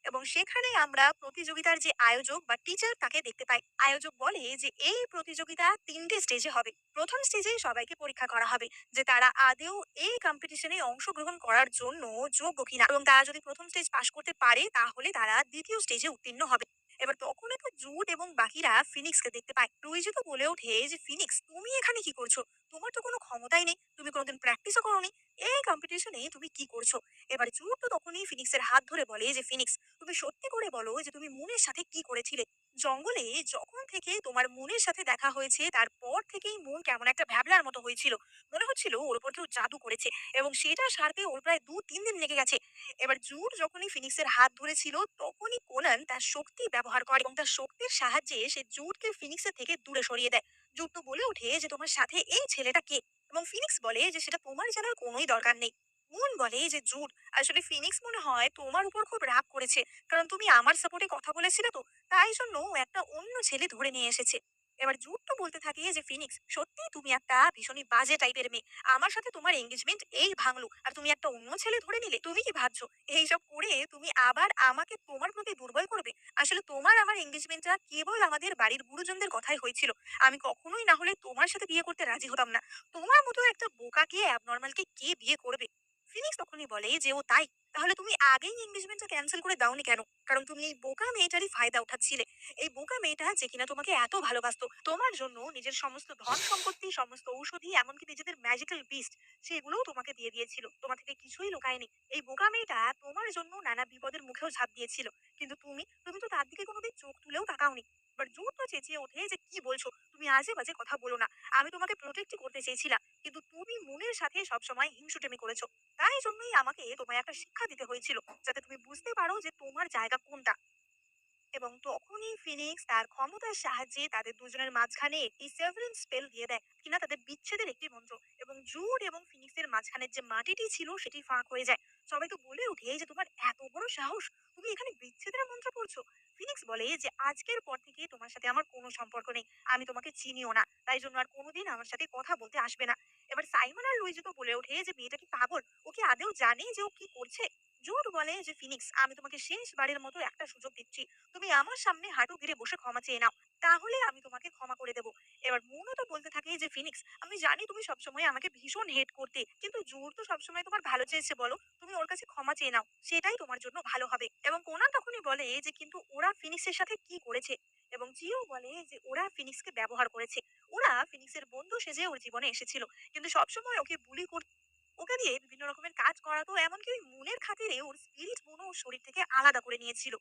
এবং সেখানে আমরা প্রতিযোগিতার যে আয়োজক বা টিচার তাকে দেখতে পাই। আয়োজক বলে যে এই প্রতিযোগিতা 3টে স্টেজে হবে। প্রথম স্টেজে সবাইকে পরীক্ষা করা হবে যে তারা আদেও এই কম্পিটিশনে অংশগ্রহণ করার জন্য যোগ্য কিনা এবং তারা যদি প্রথম স্টেজ পাশ করতে পারে তাহলে তারা দ্বিতীয় স্টেজে উত্তীর্ণ হবে। এবার তখন তো জুড এবং বাকিরা ফিনিক্সকে দেখতে পায়। রুইজি তো বলে ওঠে যে ফিনিক্স, তুমি এখানে কি করছো, তোমার তো কোনো ক্ষমতাই নেই, তুমি কোনোদিন প্র্যাকটিসও করোনি, এই কম্পিটিশনে তুমি কি করছো। এবার জুড তো তখনই ফিনিক্সের হাত ধরে বলে যে ফিনিক্স, তুমি সত্যি করে বলো যে তুমি মুনের সাথে কি করেছিলে। জঙ্গলে যখন থেকে তোমার মুনের সাথে দেখা হয়েছে তারপর থেকেই মুন কেমন একটা ভ্যাবলার মতো হয়েছিল, মনে হচ্ছিল ওর উপর কেউ জাদু করেছে এবং সেটা সারতে ওর প্রায় 2-3 দিন লেগে গেছে। এবার জুড যখনই ফিনিক্সের হাত ধরেছিল তখনই কোনান তার শক্তি ব্যবহার করে এবং তার শক্তির সাহায্যে সে জুডকে ফিনিক্সের থেকে দূরে সরিয়ে দেয়। জুড তো বলে ওঠে যে তোমার সাথে এই ছেলেটা কে, এবং ফিনিক্স বলে যে সেটা তোমার জানার কোনোই দরকার নেই। মুন বলে যে জুড, আসলে ফিনিক্স মনে হয় তোমার উপর খুব রাগ করেছে, কারণ তুমি আমার সাপোর্টে কথা বলেছিলে তো, তাই জন্য ও একটা অন্য ছেলে ধরে নিয়ে এসেছে। এবার জুড তো বলতে থাকে যে ফিনিক্স, সত্যি তুমি একটা ভীষণই বাজে টাইপের মেয়ে, আমার সাথে তোমার এঙ্গেজমেন্ট এই ভাঙলো আর তুমি একটা অন্য ছেলে ধরে নিলে, তুমি কি ভাবছো এইসব করে তুমি আবার আমাকে তোমার প্রতি দুর্বল করবে। আসলে তোমার আমার এঙ্গেজমেন্টটা কেবল আমাদের বাড়ির গুরুজনদের কথাই হয়েছিল, আমি কখনোই না হলে তোমার সাথে বিয়ে করতে রাজি হতাম না। তোমার মতো একটা বোকাকে অ্যাবনর্মালকে কে বিয়ে করবে। ফিনিক্স তখনই বলে যে ও তাই, তাহলে তুমি আগেই এঙ্গেজমেন্টটা ক্যান্সেল করে দাওনি কেন, কারণ তুমি এই বোকা মেয়েটারই ফায়দা উঠাচ্ছিলে। এই বোকা মেয়েটা যে কিনা তোমাকে এত ভালোবাসতো, তোমার জন্য নিজের সমস্ত ধন সম্পত্তি, সমস্ত ঔষধি, এমনকি নিজেদের ম্যাজিক্যাল বিস্ট সেগুলোও তোমাকে দিয়ে দিয়েছিল, তোমার থেকে কিছুই লুকায়নি। এই বোকা মেয়েটা তোমার জন্য নানা বিপদের মুখেও ঝাঁপ দিয়েছিল, কিন্তু তুমি তো তার দিকে কোনোদিন চোখ তুলেও তাকাওনি। এবার জোর তো চেঁচিয়ে ওঠে যে কি বলছো, তুমি আজে বাজে কথা বলো না, আমি তোমাকে প্রোটেক্টই করতে চেয়েছিলাম, কিন্তু তুমি মনের সাথে সবসময় হিংসুটেমি করেছো, তাই জন্যই আমাকে তোমায় একটা শিক্ষা দিতে হয়েছিল যাতে তুমি বুঝতে পারো যে তোমার জায়গা কোনটা। এবং তখনই ফিনিক্স তার ক্ষমতার সাহায্যে তাদের দুজনের মাঝখানে একটি সেভারেন্স স্পেল দিয়ে দেয়, কিনা তাদের বিচ্ছেদের একটি মন্ত্র। এবং জুড এবং ফিনিক্সের মাঝখানের যে মাটিটি ছিল সেটি ফাঁক হয়ে যায়। সবাই তো বলে ওঠে যে তোমার এত বড় সাহস, তুমি এখানে বিচ্ছেদের মন্ত্র পড়ছো। ফিনিক্স বলে যে আজকের পর থেকে তোমার সাথে আমার কোনো সম্পর্ক নেই, আমি তোমাকে চিনিও না, তাই জন্য আর কোনোদিন আমার সাথে কথা বলতে আসবে না। এবার সাইমন আর লুইজি তো বলে ওঠে যে মেয়েটা কি পাগল, ও কি আদেও জানে যে ও কি করছে। জুড বলে যে ফিনিক্স, আমি তোমাকে শেষবারের মতো একটা সুযোগ দিচ্ছি, তুমি আমার সামনে হাঁটু গেড়ে বসে ক্ষমা চেয়ে নাও, তাহলে আমি তোমাকে ক্ষমা করে দেবো। এবার মুনও তো বলতে থাকে যে ফিনিক্স, আমি জানি তুমি সবসময় আমাকে ভীষণ হেট করতে, কিন্তু জুড তো সবসময় তোমার ভালো চেয়েছে, বলো তুমি ওর কাছে ক্ষমা চেয়ে নাও, সেটাই তোমার জন্য ভালো হবে। এবং কোনান তখনই বলে যে কিন্তু ওরা ফিনিক্সের সাথে কি করেছে। এবং জিও বলে যে ওরা ফিনিক্সকে ব্যবহার করেছে, ওরা ফিনিক্সের বন্ধু সেজে ওর জীবনে এসেছিল, কিন্তু সবসময় ওকে বুলি, ওকে দিয়ে বিভিন্ন রকমের কাজ করাতো, এমনকি ওই মনের খাতিরে ওর স্পিরিট মনও ওর শরীর থেকে আলাদা করে নিয়েছিল।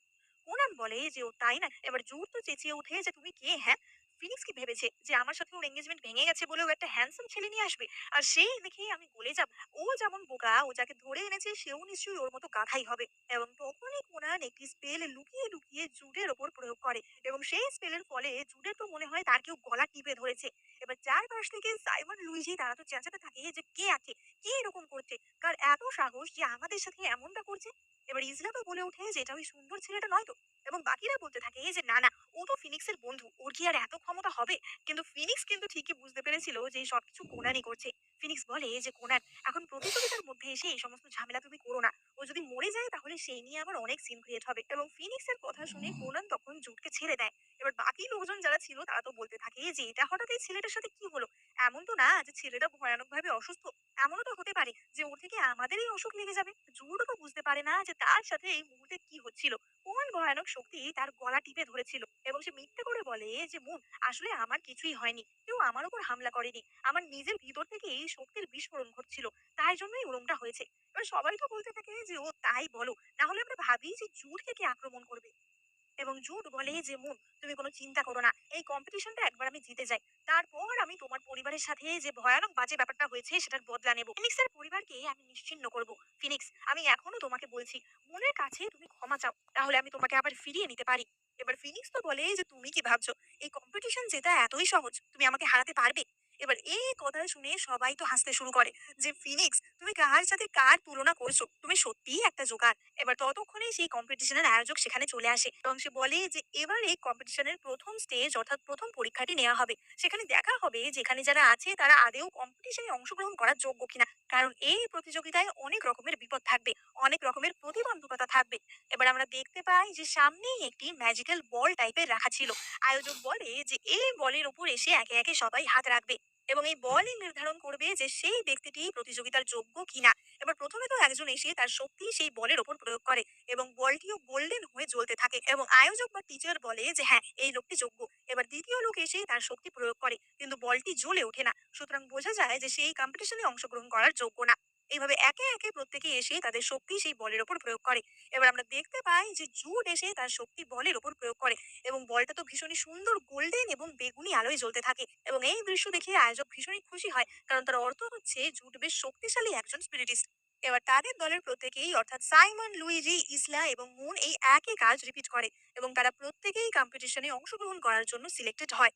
কোনান বলে যে ও তাই না। এবার জুড তো চেঁচিয়ে ওঠে যে তুমি কে, হ্যাঁ? ফিনিক্স কি ভেবেছে যে আমার সাথে ওর এঙ্গেজমেন্ট ভেঙে গেছে বলে ও একটা হ্যান্ডসাম ছেলে নিয়ে আসবে, আর সেই দেখেই আমি গলে যাব? ও যেমন বোকা, ও যাকে ধরে এনেছে সেও নিশ্চয়ই ওর মতো গাধাই হবে। এবং তখনই কোনান একটি স্পেল লুকিয়ে লুকিয়ে জুডের ওপর প্রয়োগ করে, এবং সেই স্পেলের ফলে জুডের তো মনে হয় তার কেউ গলা টিপে ধরেছে। এবার চারপাশ থেকে সাইমন লুইজি তারা তো চেঁচাতে থাকে যে কে আছে, কে এরকম করছে, কার এত সাহস যে আমাদের সাথে এমনটা করছে। এবার ইজলা তো বলে ওঠে যে এটা ওই সুন্দর ছেলেটা নয় তো। এবং বাকিরা বলতে থাকে যে না না, ও তো ফিনিক্সের বন্ধু, ওর কি আর এত ক্ষমতা হবে। কিন্তু ফিনিক্স কিন্তু ঠিকই বুঝতে পেরেছিল যে এই সবকিছু কোনানই করছে। ফিনিক্স বলে যে কোনান, এখন প্রতিযোগিতার মধ্যে এসে এই সমস্ত ঝামেলা তুমি করো না, ও যদি মরে যায় তাহলে সেই নিয়ে আবার অনেক সিন ক্রিয়েট হবে। এবং ফিনিক্সের কথা শুনে কোনান তখন জুটকে ছেড়ে দেয়। এবার বাকি লোকজন যারা ছিল তারা তো বলতে থাকে যে এটা হঠাৎ এই ছেলেটার সাথে কি হলো। এমন তো না যে ছেলেটা ভয়ানকভাবে অসুস্থ, এমনও তো হতে পারে যে ওর থেকে আমাদেরই অসুখ লেগে যাবে। জুডও তো বুঝতে পারে না যে তার সাথে এই মুহূর্তে কি হচ্ছিল, কোন ভয়ানক শক্তি তার গলা টিপে ধরেছিল। এবং সে মিথ্যে করে বলে যে মুন, আসলে আমার কিছুই হয়নি, কেউ আমার উপর হামলা করেনি, আমার নিজের ভিতর থেকেই শক্তির বিস্ফোরণ ঘটছিল, তাই জন্যই ওরমটা হয়েছে। এবার সবাই তো বলতে থাকে যে ও তাই বলো, না হলে আমরা ভাবি যে জুডকে কে আক্রমণ করবে। এবং জুড বলে যে মুন, তুমি কোনো চিন্তা করো না, এই কম্পিটিশনটা একবার আমি জিতে যাই, তারপর আমি তোমার পরিবারের সাথে যে ভয়ানক বাজে ব্যাপারটা হয়েছে সেটার বদলা নেব, ফিনিক্সের পরিবারকে আমি নিশ্চিহ্ন করব। ফিনিক্স, আমি এখনো তোমাকে বলছি, মনের কাছে তুমি ক্ষমা চাও, তাহলে আমি তোমাকে আবার ফিরিয়ে নিতে পারি। এবার ফিনিক্স তো বলে যে তুমি কি ভাবছো এই কম্পিটিশন জেতা এতই সহজ, তুমি আমাকে হারাতে পারবে? এবার এই কথা শুনে সবাই তো হাসতে শুরু করে যে ফিনিক্স, তুমি কার সাথে কার তুলনা করছো, তুমি সত্যিই একটা জোকার। এবার ততক্ষণে সেই কম্পিটিশনের আয়োজক সেখানে চলে আসে এবং সে বলে যে এবার এই কম্পিটিশনের প্রথম স্টেজ অর্থাৎ প্রথম পরীক্ষাটি নেওয়া হবে। সেখানে দেখা হবে যেখানে যারা আছে তারা আদেও কম্পিটিশনে অংশগ্রহণ করার যোগ্য কিনা, কারণ এই প্রতিযোগিতায় অনেক রকমের বিপদ থাকবে, অনেক রকমের প্রতিবন্ধকতা থাকবে। এবার আমরা দেখতে পাই যে সামনেই একটি ম্যাজিক্যাল বল টাইপের রাখা ছিল। আয়োজক বলে যে এই বলের উপর এসে একে একে সবাই হাত রাখবে, এবং এই বলই নির্ধারণ করবে যে সেই ব্যক্তিটি প্রতিযোগিতার যোগ্য কিনা। এবার প্রথমে তো একজন এসে তার শক্তি সেই বলের ওপর প্রয়োগ করে, এবং বলটিও গোল্ডেন হয়ে জ্বলতে থাকে, এবং আয়োজক বা টিচার বলে যে হ্যাঁ এই লোকটি যোগ্য। এবার দ্বিতীয় লোক এসে তার শক্তি প্রয়োগ করে, কিন্তু বলটি জ্বলে ওঠে না, সুতরাং বোঝা যায় যে সেই কম্পিটিশনে অংশগ্রহণ করার যোগ্য না। এইভাবে একে একে প্রত্যেকে এসে তাদের শক্তি সেই বলের ওপর প্রয়োগ করে। এবার আমরা দেখতে পাই যে জুড এসে তার শক্তি বলের ওপর প্রয়োগ করে, এবং বলটা তো ভীষণই সুন্দর গোল্ডেন এবং বেগুনি আলোয় জ্বলতে থাকে। এবং এই দৃশ্য দেখে আয়োজক ভীষণই খুশি হয়, কারণ তার অর্থ হচ্ছে জুড বেশ শক্তিশালী একজন স্পিরিটিস্ট। এবার তাদের দলের প্রত্যেকেই অর্থাৎ সাইমন, লুইজি, ইসলা এবং মুন এই একই কাজ রিপিট করে, এবং তারা প্রত্যেকেই কম্পিটিশনে অংশগ্রহণ করার জন্য সিলেক্টেড হয়।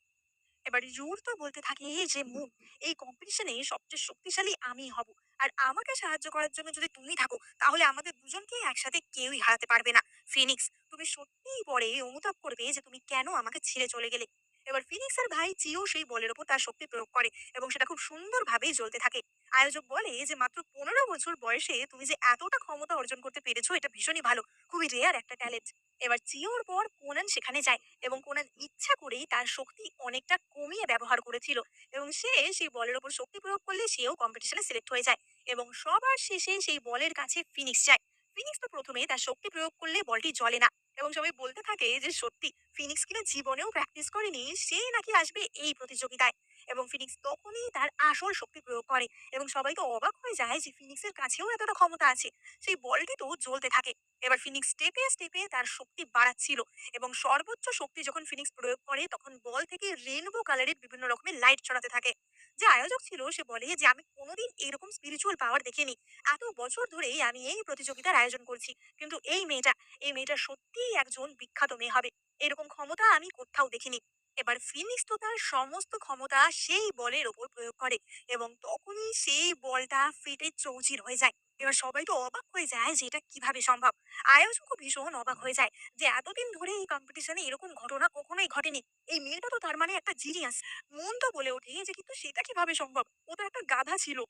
এবার জুর তো বলতে থাকে যে মুন, এই কম্পিটিশনে সবচেয়ে শক্তিশালী আমি হব, আর আমাকে সাহায্য করার জন্য যদি তুমি থাকো তাহলে আমাদের দুজনকে একসাথে কেউই হারাতে পারবে না। ফিনিক্স, তুমি সত্যিই পরে অনুতাপ করবে যে তুমি কেন আমাকে ছেড়ে চলে গেলে। এবার ফিনিক্সের ভাই চিও সেই বলের উপর তার শক্তি প্রয়োগ করে, এবং সেটা খুব সুন্দরভাবেই জ্বলতে থাকে। আয়োজক বলে যে মাত্র 15 বছর বয়সে তুমি যে এতটা ক্ষমতা অর্জন করতে পেরেছো এটা ভীষণই ভালো, খুবই রেয়ার একটা ট্যালেন্ট। এবার চিওর পর কোনান সেখানে যায়, এবং কোনান ইচ্ছা করেই তার শক্তি অনেকটা কমিয়ে ব্যবহার করেছিল, এবং সে সেই বলের উপর শক্তি প্রয়োগ করলে সেও কম্পিটিশনে সিলেক্ট হয়ে যায়। এবং সবার শেষে সেই বলের কাছে ফিনিক্স যায়। ফিনিক্স তো প্রথমে তার শক্তি প্রয়োগ করলে বলটি জ্বলে না, এবং সবাই বলতে থাকে যে সত্যি ফিনিক্স কিনা জীবনেও প্র্যাকটিস করেনি, সে নাকি আসবে এই প্রতিযোগিতায়। এবং ফিনিক্স তখনই তার আসল শক্তি প্রয়োগ করে এবং সবাই তো অবাক হয়ে যায় যে ফিনিক্সের কাছেও এতটা ক্ষমতা আছে। সেই বলটি তো জ্বলতে থাকে। এবার ফিনিক্স স্টেপে স্টেপে তার শক্তি বাড়াচ্ছিল এবং সর্বোচ্চ শক্তি যখন ফিনিক্স প্রয়োগ করে তখন বল থেকে রেইনবো কালারের বিভিন্ন রকমের লাইট ছড়াতে থাকে। যে আয়োজক ছিল সে বলে যে আমি কোনোদিন এরকম স্পিরিচুয়াল পাওয়ার দেখিনি। এত বছর ধরেই আমি এই প্রতিযোগিতার আয়োজন করছি, কিন্তু এই মেয়েটা সত্যিই একজন বিখ্যাত মেয়ে হবে। এরকম ক্ষমতা আমি কোথাও দেখিনি। এবার ফিনিক্স তো তার সমস্ত ক্ষমতা সেই বলের ওপর প্রয়োগ করে এবং তখনই সেই বলটা ফেটে চৌচির হয়ে যায়। এবার সবাই তো অবাক হয়ে যায় যে এটা কিভাবে সম্ভব। আয়োজকও ভীষণ অবাক হয়ে যায় যে এতদিন ধরে এই কম্পিটিশনে এরকম ঘটনা কখনোই ঘটেনি। এই মেয়েটা তো তার মানে একটা জিনিয়াস। মন তো বলে ওঠে যে কিন্তু সেটা কিভাবে সম্ভব, ও তো একটা গাধা ছিল।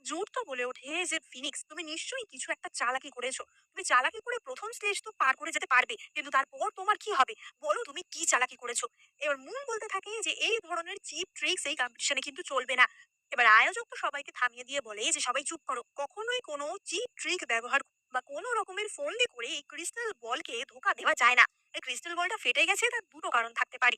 জুড তো বলে ওঠে যে ফিনিক্স তুমি নিশ্চয়ই কিছু একটা চালাকি করেছো। তুমি চালাকি করে প্রথম স্টেজ তো পার করে যেতে পারবে, কিন্তু তারপর তোমার কি হবে? বলো তুমি কি চালাকি করেছো। এবার মুন বলতে থাকে যে এই ধরনের চিপ ট্রিক্স এই কম্পিটিশনে কিন্তু চলবে না। এবার আয়োজক তো সবাইকে থামিয়ে দিয়ে বলে যে সবাই চুপ করো, কখনোই কোনো চিপ ট্রিক ব্যবহার বা কোনো রকমের ফন্দি করে এই ক্রিস্টাল বলকে ধোকা দেওয়া যায় না। এই ক্রিস্টাল বলটা ফেটে গেছে তার দুটো কারণ থাকতে পারে।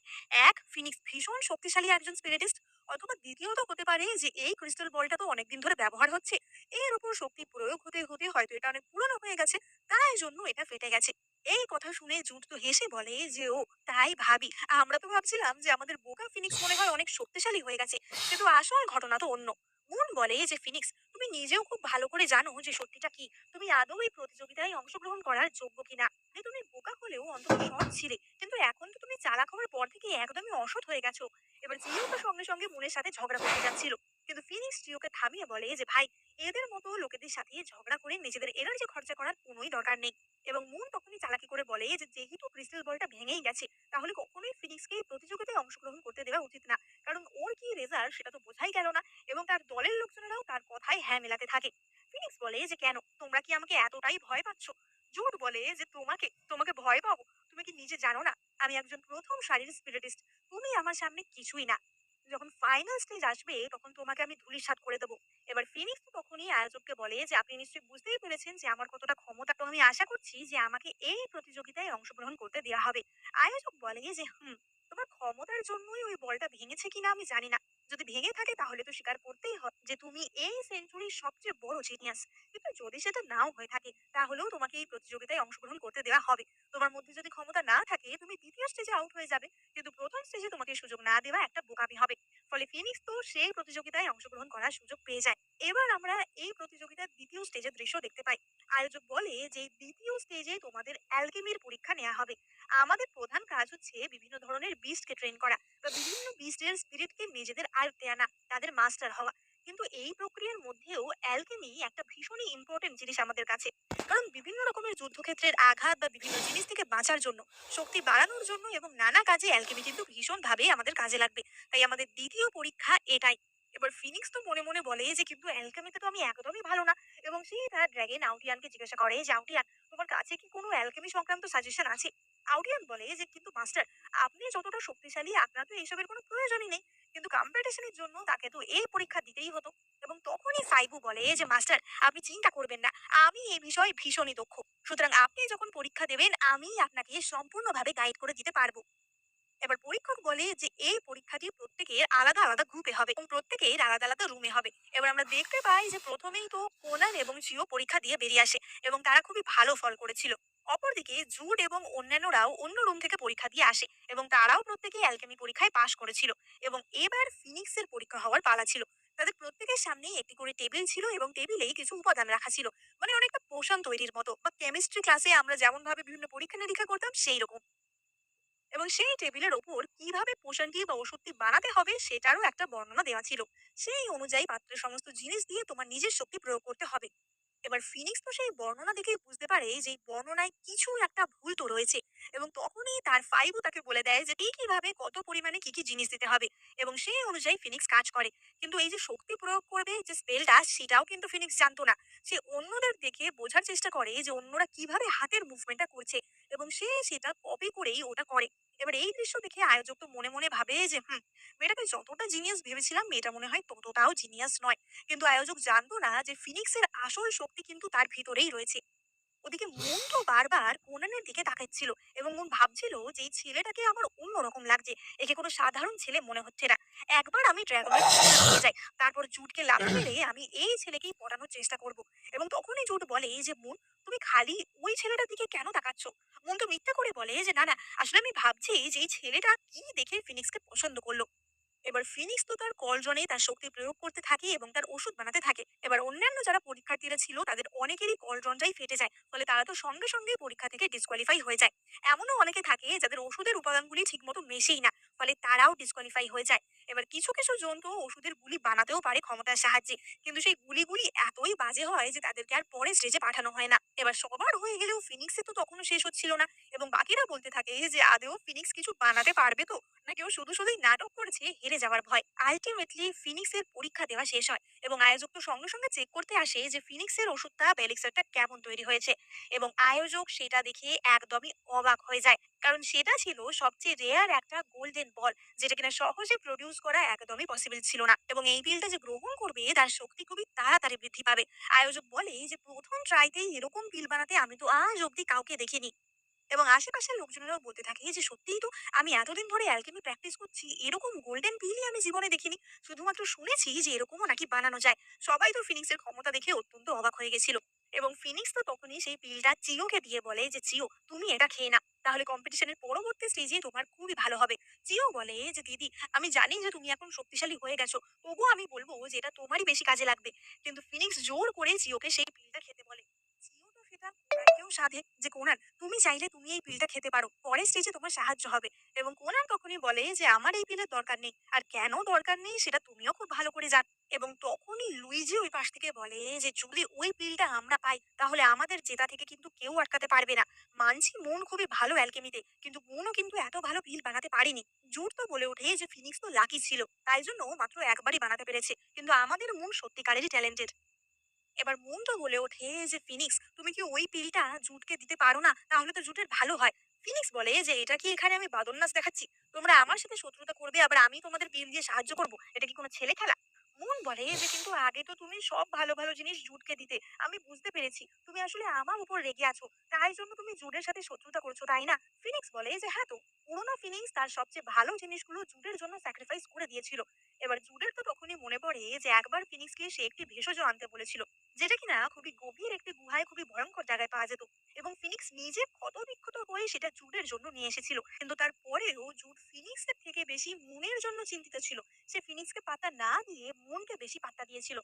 এক, ফিনিক্স ভীষণ শক্তিশালী একজন স্পিরিটিস্ট, অথবা দ্বিতীয়ত হতে পারে যে এই ক্রিস্টাল বলটা তো অনেকদিন ধরে ব্যবহার হচ্ছে, এর উপর শক্তি প্রয়োগ হতে হতে হয়তো এটা অনেক পুরনো হয়ে গেছে, তাই জন্য এটা ফেটে গেছে। এই কথা শুনে জুড তো হেসে বলে যে ও তাই ভাবি, আমরা তো ভাবছিলাম যে আমাদের বোকা ফিনিক্স মনে হয় অনেক শক্তিশালী হয়ে গেছে, কিন্তু আসল ঘটনা তো অন্য। মুন বলে যে ফিনিক্স তুমি নিজেও খুব ভালো করে জানো যে সত্যিটা কি, তুমি আদৌ এই প্রতিযোগিতায় অংশগ্রহণ করার যোগ্য কিনা। যে তুমি বোকা হলেও অন্তত সৎ ছিলে, কিন্তু এখন তো তুমি চালাক হওয়ার পর থেকে একদমই অসৎ হয়ে গেছো। এবার জিও তো সঙ্গে সঙ্গে মুনের সাথে ঝগড়া করতে যাচ্ছিল, কিন্তু ফিনিক্স জিওকে থামিয়ে বলে যে ভাই, এদের মতো লোকেদের সাথে ঝগড়া করে নিজেদের এনার্জি খরচা করার কোনোই দরকার নেই। এবং মুন তখনই চালাকি করে বলে যে যেহেতু ক্রিস্টাল বলটা ভেঙেই গেছে, তাহলে কখনোই ফিনিক্সকে এই প্রতিযোগিতায় অংশগ্রহণ করতে দেওয়া উচিত না, কারণ ওর কি রেজাল্ট সেটা তো বোঝাই গেল না। এবং তার দলের লোকজনেরাও তার কথায় হ্যাঁ মেলাতে থাকে। ফিনিক্স বলে যে কেন তোমরা কি আমাকে এতটাই ভয় পাচ্ছ? জুড বলে যে তোমাকে তোমাকে ভয় পাবো? তুমি কি নিজে জানো না আমি একজন প্রথম সারির স্পিরিটিস্ট? তুমি আমার সামনে কিছুই না। যখন ফাইনাল স্টেজ আসবে তখন তোমাকে আমি ধূলিসাৎ করে দেবো। এবার ফিনিক্স তো তখনই আয়োজককে বলে যে আপনি নিশ্চয়ই বুঝতেই পেরেছেন যে আমার কতটা ক্ষমতা, তো আমি আশা করছি যে আমাকে এই প্রতিযোগিতায় অংশগ্রহণ করতে দেওয়া হবে। আয়োজক বলে যে তোমার ক্ষমতার জন্যই ওই বলটা ভেঙেছে কিনা আমি জানি না। যদি ভেঙে থাকে তাহলে তো স্বীকার করতেই হয় যে তুমি এই সেঞ্চুরির সবচেয়ে বড় জিনিয়াস। কিন্তু যদি সেটা নাও হয়ে থাকে তাহলেও তোমাকে এই প্রতিযোগিতায় অংশগ্রহণ করতে দেওয়া হবে। তোমার মধ্যে যদি ক্ষমতা না থাকে তুমি দ্বিতীয় স্টেজে আউট হয়ে যাবে, কিন্তু প্রথম স্টেজে তোমাকে সুযোগ না দেওয়া একটা বোকামি হবে। ফলে ফিনিক্স তো সেই প্রতিযোগিতায় অংশগ্রহণ করার সুযোগ পেয়ে যায়। এবার আমরা এই প্রতিযোগিতার দ্বিতীয় স্টেজের দৃশ্য দেখতে পাই। আয়োজক বলে যে দ্বিতীয় স্টেজে তোমাদের অ্যালকেমির পরীক্ষা নেওয়া হবে। আমাদের প্রধান কাজ হচ্ছে বিভিন্ন ধরনের বিস্টকে ট্রেন করা বা বিভিন্ন বিস্টের স্পিরিটকে নিজেদের আয়ত্তে আনা, তাদের মাস্টার হওয়া। কিন্তু এই প্রক্রিয়ার মধ্যেও অ্যালকেমি একটা ভীষণই ইম্পর্টেন্ট জিনিস আমাদের কাছে, কারণ বিভিন্ন রকমের যুদ্ধক্ষেত্রের আঘাত বা বিভিন্ন জিনিস থেকে বাঁচার জন্য, শক্তি বাড়ানোর জন্য এবং নানা কাজে অ্যালকেমি কিন্তু ভীষণভাবে আমাদের কাজে লাগবে। তাই আমাদের দ্বিতীয় পরীক্ষা এটাই। এবার ফিনিক্স তো মনে মনে বলে যে কিন্তু অ্যালকেমিতে তো আমি একদমই ভালো না। এবং সে তার ড্র্যাগন আউটিয়ানকে জিজ্ঞাসা করে যে আউটিয়ান, তোমার কাছে কি কোনো অ্যালকেমি সংক্রান্ত সাজেশন আছে? আউটিয়ান বলে যে কিন্তু মাস্টার, আপনি যতটা শক্তিশালী আপনার তো এইসবের কোনো প্রয়োজনই নেই, কিন্তু কম্পিটিশনের জন্য তাকে তো এই পরীক্ষা দিতেই হতো। এবং তখনই সাইবু বলে যে মাস্টার, আপনি চিন্তা করবেন না, আমি এই বিষয়ে ভীষণই দক্ষ। সুতরাং আপনি যখন পরীক্ষা দেবেন আমি আপনাকে সম্পূর্ণভাবে গাইড করে দিতে পারবো। এবার পরীক্ষক বলে যে এই পরীক্ষাটি প্রত্যেকের আলাদা আলাদা গ্রুপে হবে এবং প্রত্যেকের আলাদা আলাদা রুমে হবে। এবার আমরা দেখতে পাই যে প্রথমেই তো কোনান এবং জিও পরীক্ষা দিয়ে বেরিয়ে আসে এবং তারা খুবই ভালো ফল করেছিল। অপরদিকে জুড এবং অন্যান্যরাও অন্য রুম থেকে পরীক্ষা দিয়ে আসে এবং তারাও প্রত্যেকেই অ্যালকেমি পরীক্ষায় পাশ করেছিল। এবং এবার ফিনিক্সের পরীক্ষা হওয়ার পালা ছিল। তাদের প্রত্যেকের সামনেই একটি করে টেবিল ছিল এবং টেবিলেই কিছু উপাদান রাখা ছিল, মানে অনেকটা পোষণ তৈরির মতো বা কেমিস্ট্রি ক্লাসে আমরা যেমন ভাবে বিভিন্ন পরীক্ষা নিরীক্ষা করতাম সেই রকম। এবং সেই টেবিলের ওপর কিভাবে পোষণটি বা ওষুধটি বানাতে হবে সেটারও একটা বর্ণনা দেওয়া ছিল। সেই অনুযায়ী পাত্রের সমস্ত জিনিস দিয়ে তোমার নিজের শক্তি প্রয়োগ করতে হবে। এবার ফিনিক্স তো সেই বর্ণনা দেখেই বুঝতে পারে যে এই বর্ণনায় কিছু একটা ভুল তো রয়েছে। এবং তখনই তার ফাইবও তাকে বলে দেয় যে এই কিভাবে কত পরিমাণে কি কি জিনিস দিতে হবে। এবং সেই অনুযায়ী ফিনিক্স কাজ করে। কিন্তু এই যে শক্তি প্রয়োগ করবে যে স্পেলটা সেটাও কিন্তু ফিনিক্স জানতো না। সে অন্যদের দেখে বোঝার চেষ্টা করে যে অন্যরা কিভাবে হাতের মুভমেন্টটা করছে এবং সে সেটা কপি করেই ওটা করে। এবার এই দৃশ্য দেখে আয়োজক তো মনে মনে ভাবে যে মেয়েটাকে যতটা জিনিয়াস ভেবেছিলাম মেয়েটা মনে হয় ততটাও জিনিয়াস নয়। কিন্তু আয়োজক জানতো না যে ফিনিক্সের আসল শক্তি কিন্তু তার ভিতরেই রয়েছে। ওদিকে মুন তো বারবার কোনানের দিকে তাকাচ্ছিল এবং মুন ভাবছিল যে এই ছেলেটাকে আমার অন্যরকম লাগছে, একে কোনো সাধারণ ছেলে মনে হচ্ছে না। একবার আমি ড্রাগনের পিছনে লেগে যাই, তারপর জুটকে লাথি মেরে আমি এই ছেলেকেই পটানোর চেষ্টা করব। এবং তখনই জুট বলে যে মুন, তুমি খালি ওই ছেলেটার দিকে কেন তাকাচ্ছ? মুন তো মিথ্যা করে বলে যে না না, আসলে আমি ভাবছি যে এই ছেলেটা কি দেখে ফিনিক্সকে পছন্দ করলো। এবার ফিনিক্স তো তার কলজনে তার শক্তি প্রয়োগ করতে থাকে এবং তার ওষুধ বানাতে থাকে। এবার অন্যান্য যারা পরীক্ষার্থীরা ছিল তাদের অনেকেরই কলজনটাই ফেটে যায়, ফলে তারা তো সঙ্গে সঙ্গে পরীক্ষা থেকে ডিসকোয়ালিফাই হয়ে যায়। এমনও অনেকে থাকে যাদের ওষুধের উপাদানগুলি ঠিকমতো মেশেই না, ফলে তারাও ডিসকোয়ালিফাই হয়ে যায়। এবার কিছু কিছু জন্তু ওষুধের গুলি বানাতেও পারে ক্ষমতার সাহায্যে, কিন্তু সেই গুলিগুলি এতই বাজে হয় যে তাদেরকে আর পরে স্টেজে পাঠানো হয় না। এবার সবার হয়ে গেলেও ফিনিক্সে তো তখনও শেষ হচ্ছিল না, এবং বাকিরা বলতে থাকে যে আদেও ফিনিক্স কিছু বানাতে পারবে তো, নাকি ও শুধু শুধুই নাটক করেছে হেরে যাওয়ার ভয়। আলটিমেটলি ফিনিক্সের পরীক্ষা দেওয়া শেষ হয় এবং আয়োজক তো সঙ্গে সঙ্গে চেক করতে আসে যে ফিনিক্সের ওষুধটা বেলিক্সারটা কেমন তৈরি হয়েছে। এবং আয়োজক সেটা দেখে একদমই অবাক হয়ে যায়, কারণ সেটা ছিল সবচেয়ে রেয়ার একটা গোল্ডেন বল, যেটা কিনা সহজে প্রডিউস করা একদমই পসিবল ছিল না। এবং এই পিলটা যে গ্রহণ করবে তার শক্তি খুবই তাড়াতাড়ি বৃদ্ধি পাবে। আয়োজক বলে যে প্রথম ট্রাইতেই এরকম পিল বানাতে আমি তো আজ অব্দি কাউকে দেখিনি। এবং আশেপাশের লোকজনেরাও বলতে থাকে যে সত্যিই তো, আমি এতদিন ধরে অ্যালকেমি প্র্যাকটিস করছি, এরকম গোল্ডেন পিলই আমি জীবনে দেখিনি। শুধুমাত্র শুনেছি যে এরকমও নাকি বানানো যায়। সবাই তো ফিনিক্সের ক্ষমতা দেখে অত্যন্ত অবাক হয়ে গেছিল। এবং ফিনিক্স তো তখনই সেই পিলটা চিওকে দিয়ে বলে যে চিও, তুমি এটা খেয়ে না, তাহলে কম্পিটিশনের পরবর্তী স্টেজে তোমার খুবই ভালো হবে। চিও বলে যে দিদি, আমি জানি যে তুমি এখন শক্তিশালী হয়ে গেছো, তবুও আমি বলবো যে এটা তোমারই বেশি কাজে লাগবে। কিন্তু ফিনিক্স জোর করে চিওকে সেই পিলটা খেতে বলে। চিও তো সেটা কোনানকেও সাধে যে কোনান, তুমি চাইলে তুমি এই পিলটা খেতে পারো, পরের স্টেজে তোমার সাহায্য হবে। এবং কোনান তখনই বলে যে আমার এই পিলের দরকার নেই, আর কেন দরকার নেই সেটা তুমিও খুব ভালো করে জানো। এবং তখনই লুইজি ওই পাশ থেকে বলে যে যদি ওই পিলটা আমরা পাই তাহলে আমাদের জেতা থেকে কিন্তু কেউ আটকাতে পারবে না। মানছি মুন খুবই ভালো অ্যালকেমিতে, কিন্তু মুনও কিন্তু এত ভালো পিল বানাতে পারিনি। জুট তো বলে ওঠে যে ফিনিক্স তো লাকি ছিল, তাই জন্য ও মাত্র একবারই বানাতে পেরেছে, কিন্তু আমাদের মুন সত্যিকারেরই ট্যালেন্টেড। এবার মন্টু বলে ওঠে যে ফিনিক্স, তুমি কি ওই পিলটা জুটকে দিতে পারো না? তাহলে তো জুটের ভালো হয়। ফিনিক্স বলে যে এটা কি এখানে আমি বাদর নাচ দেখাচ্ছি? তোমরা আমার সাথে শত্রুতা করবে আবার আমি তোমাদের পিল দিয়ে সাহায্য করব, এটা কি কোনো ছেলে খেলা? মুন বলে যে কিন্তু আগে তো তুমি সব ভালো ভালো জিনিস জুটকে দিতে, আমি বুঝতে পেরেছি তুমি আসলে আমার উপর রেগে আছো, তাই জন্য তুমি জুটের সাথে শত্রুতা করছো, তাই না? ফিনিক্স বলে যে হ্যাঁ তো, পুরোনো ফিনিক্স তার সবচেয়ে ভালো জিনিসগুলো জুটের জন্য স্যাক্রিফাইস করে দিয়েছিল। এবার জুটের তো তখনই মনে পড়ে যে একবার ফিনিক্সকে সে একটি ভেষজ আনতে বলেছিল, যেটা কিনা খুবই গভীর একটি গুহায় খুবই ভয়ঙ্কর জায়গায় পাওয়া যেত। এবং ফিনিক্স নিজে ক্ষত বিক্ষত হয়ে সেটা জুডের জন্য নিয়ে এসেছিল, কিন্তু তারপরেও জুড ফিনিক্সের থেকে বেশি মুনের জন্য চিন্তিত ছিল। সে ফিনিক্সকে পাত্তা না দিয়ে মুনকে বেশি পাত্তা দিয়েছিল।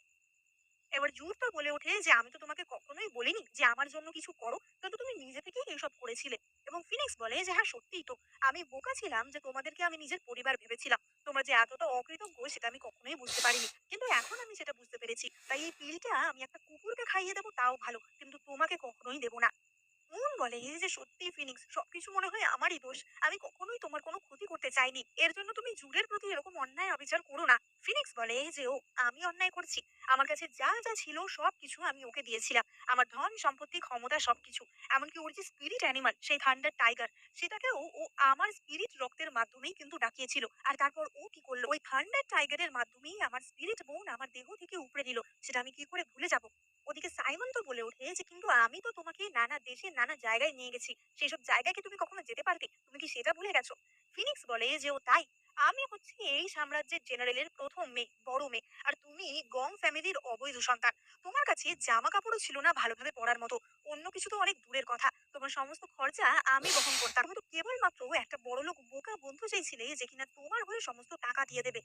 এবার জুড তো বলে ওঠে যে আমি তো তোমাকে কখনোই বলিনি যে আমার জন্য কিছু করো, কিন্তু তুমি নিজে থেকেই এইসব করেছিলে। এবং ফিনিক্স বলে যে হ্যাঁ সত্যিই তো, আমি বোকা ছিলাম যে তোমাদেরকে আমি নিজের পরিবার ভেবেছিলাম। তোমরা যে এতটা অকৃতজ্ঞ সেটা আমি কখনোই বুঝতে পারিনি, কিন্তু এখন আমি সেটা বুঝতে পেরেছি। তাই এই পিলটা আমি একটা কুকুরকে খাইয়ে দেবো তাও ভালো, কিন্তু তোমাকে কখনোই দেবো না। মন বলে যে সত্যি ফিনিক্স, সবকিছু মনে হয় আমারই দোষ, আমি কখনোই তোমার কোনো ক্ষতি করতে চাইনি, এর জন্য তুমি জুডের প্রতি এরকম অন্যায় অবিচার করো না। ফিনিক্স বলে যে ও, আমি অন্যায় করছি? আমার কাছে যা যা ছিল সবকিছু আমি ওকে দিয়েছিলাম, আমার ধন সম্পত্তি ক্ষমতা সবকিছু, এমনকি ওর যে স্পিরিট অ্যানিমাল সেই থান্ডার টাইগার, সেটাকেও ও আমার স্পিরিট রক্তের মাধ্যমেই কিন্তু ডাকিয়েছিল। আর তারপর ও কি করলো, ওই থান্ডার টাইগারের মাধ্যমেই আমার স্পিরিট বোন আমার দেহ থেকে উপড়ে দিল, সেটা আমি কি করে ভুলে যাব? ওদিকে সাইমন তো বলে ওঠে যে কিন্তু আমি তো তোমাকে নানা দেশে নানা জায়গায় নিয়ে গেছি, সেসব জায়গায় কি তুমি কখনো যেতে পারতে? তুমি কি সেটা ভুলে গেছো? ফিনিক্স বলে যে ও তাই, আমি হচ্ছি এই সাম্রাজ্যের জেনারেলের প্রথম মেয়ে, বড় মেয়ে, আর তুমি গং ফ্যামিলির অবৈধ সন্তান। তোমার কাছে জামা কাপড়ও ছিল না ভালোভাবে পরার মতো, অন্য কিছু তো অনেক দূরের কথা, তোমার সমস্ত খরচা আমি বহন করতাম। তুমি তো কেবলমাত্র একটা বড়লোক বোকা বন্ধু চাইছিলে যে কিনা তোমার হয়ে সমস্ত টাকা দিয়ে দেবে।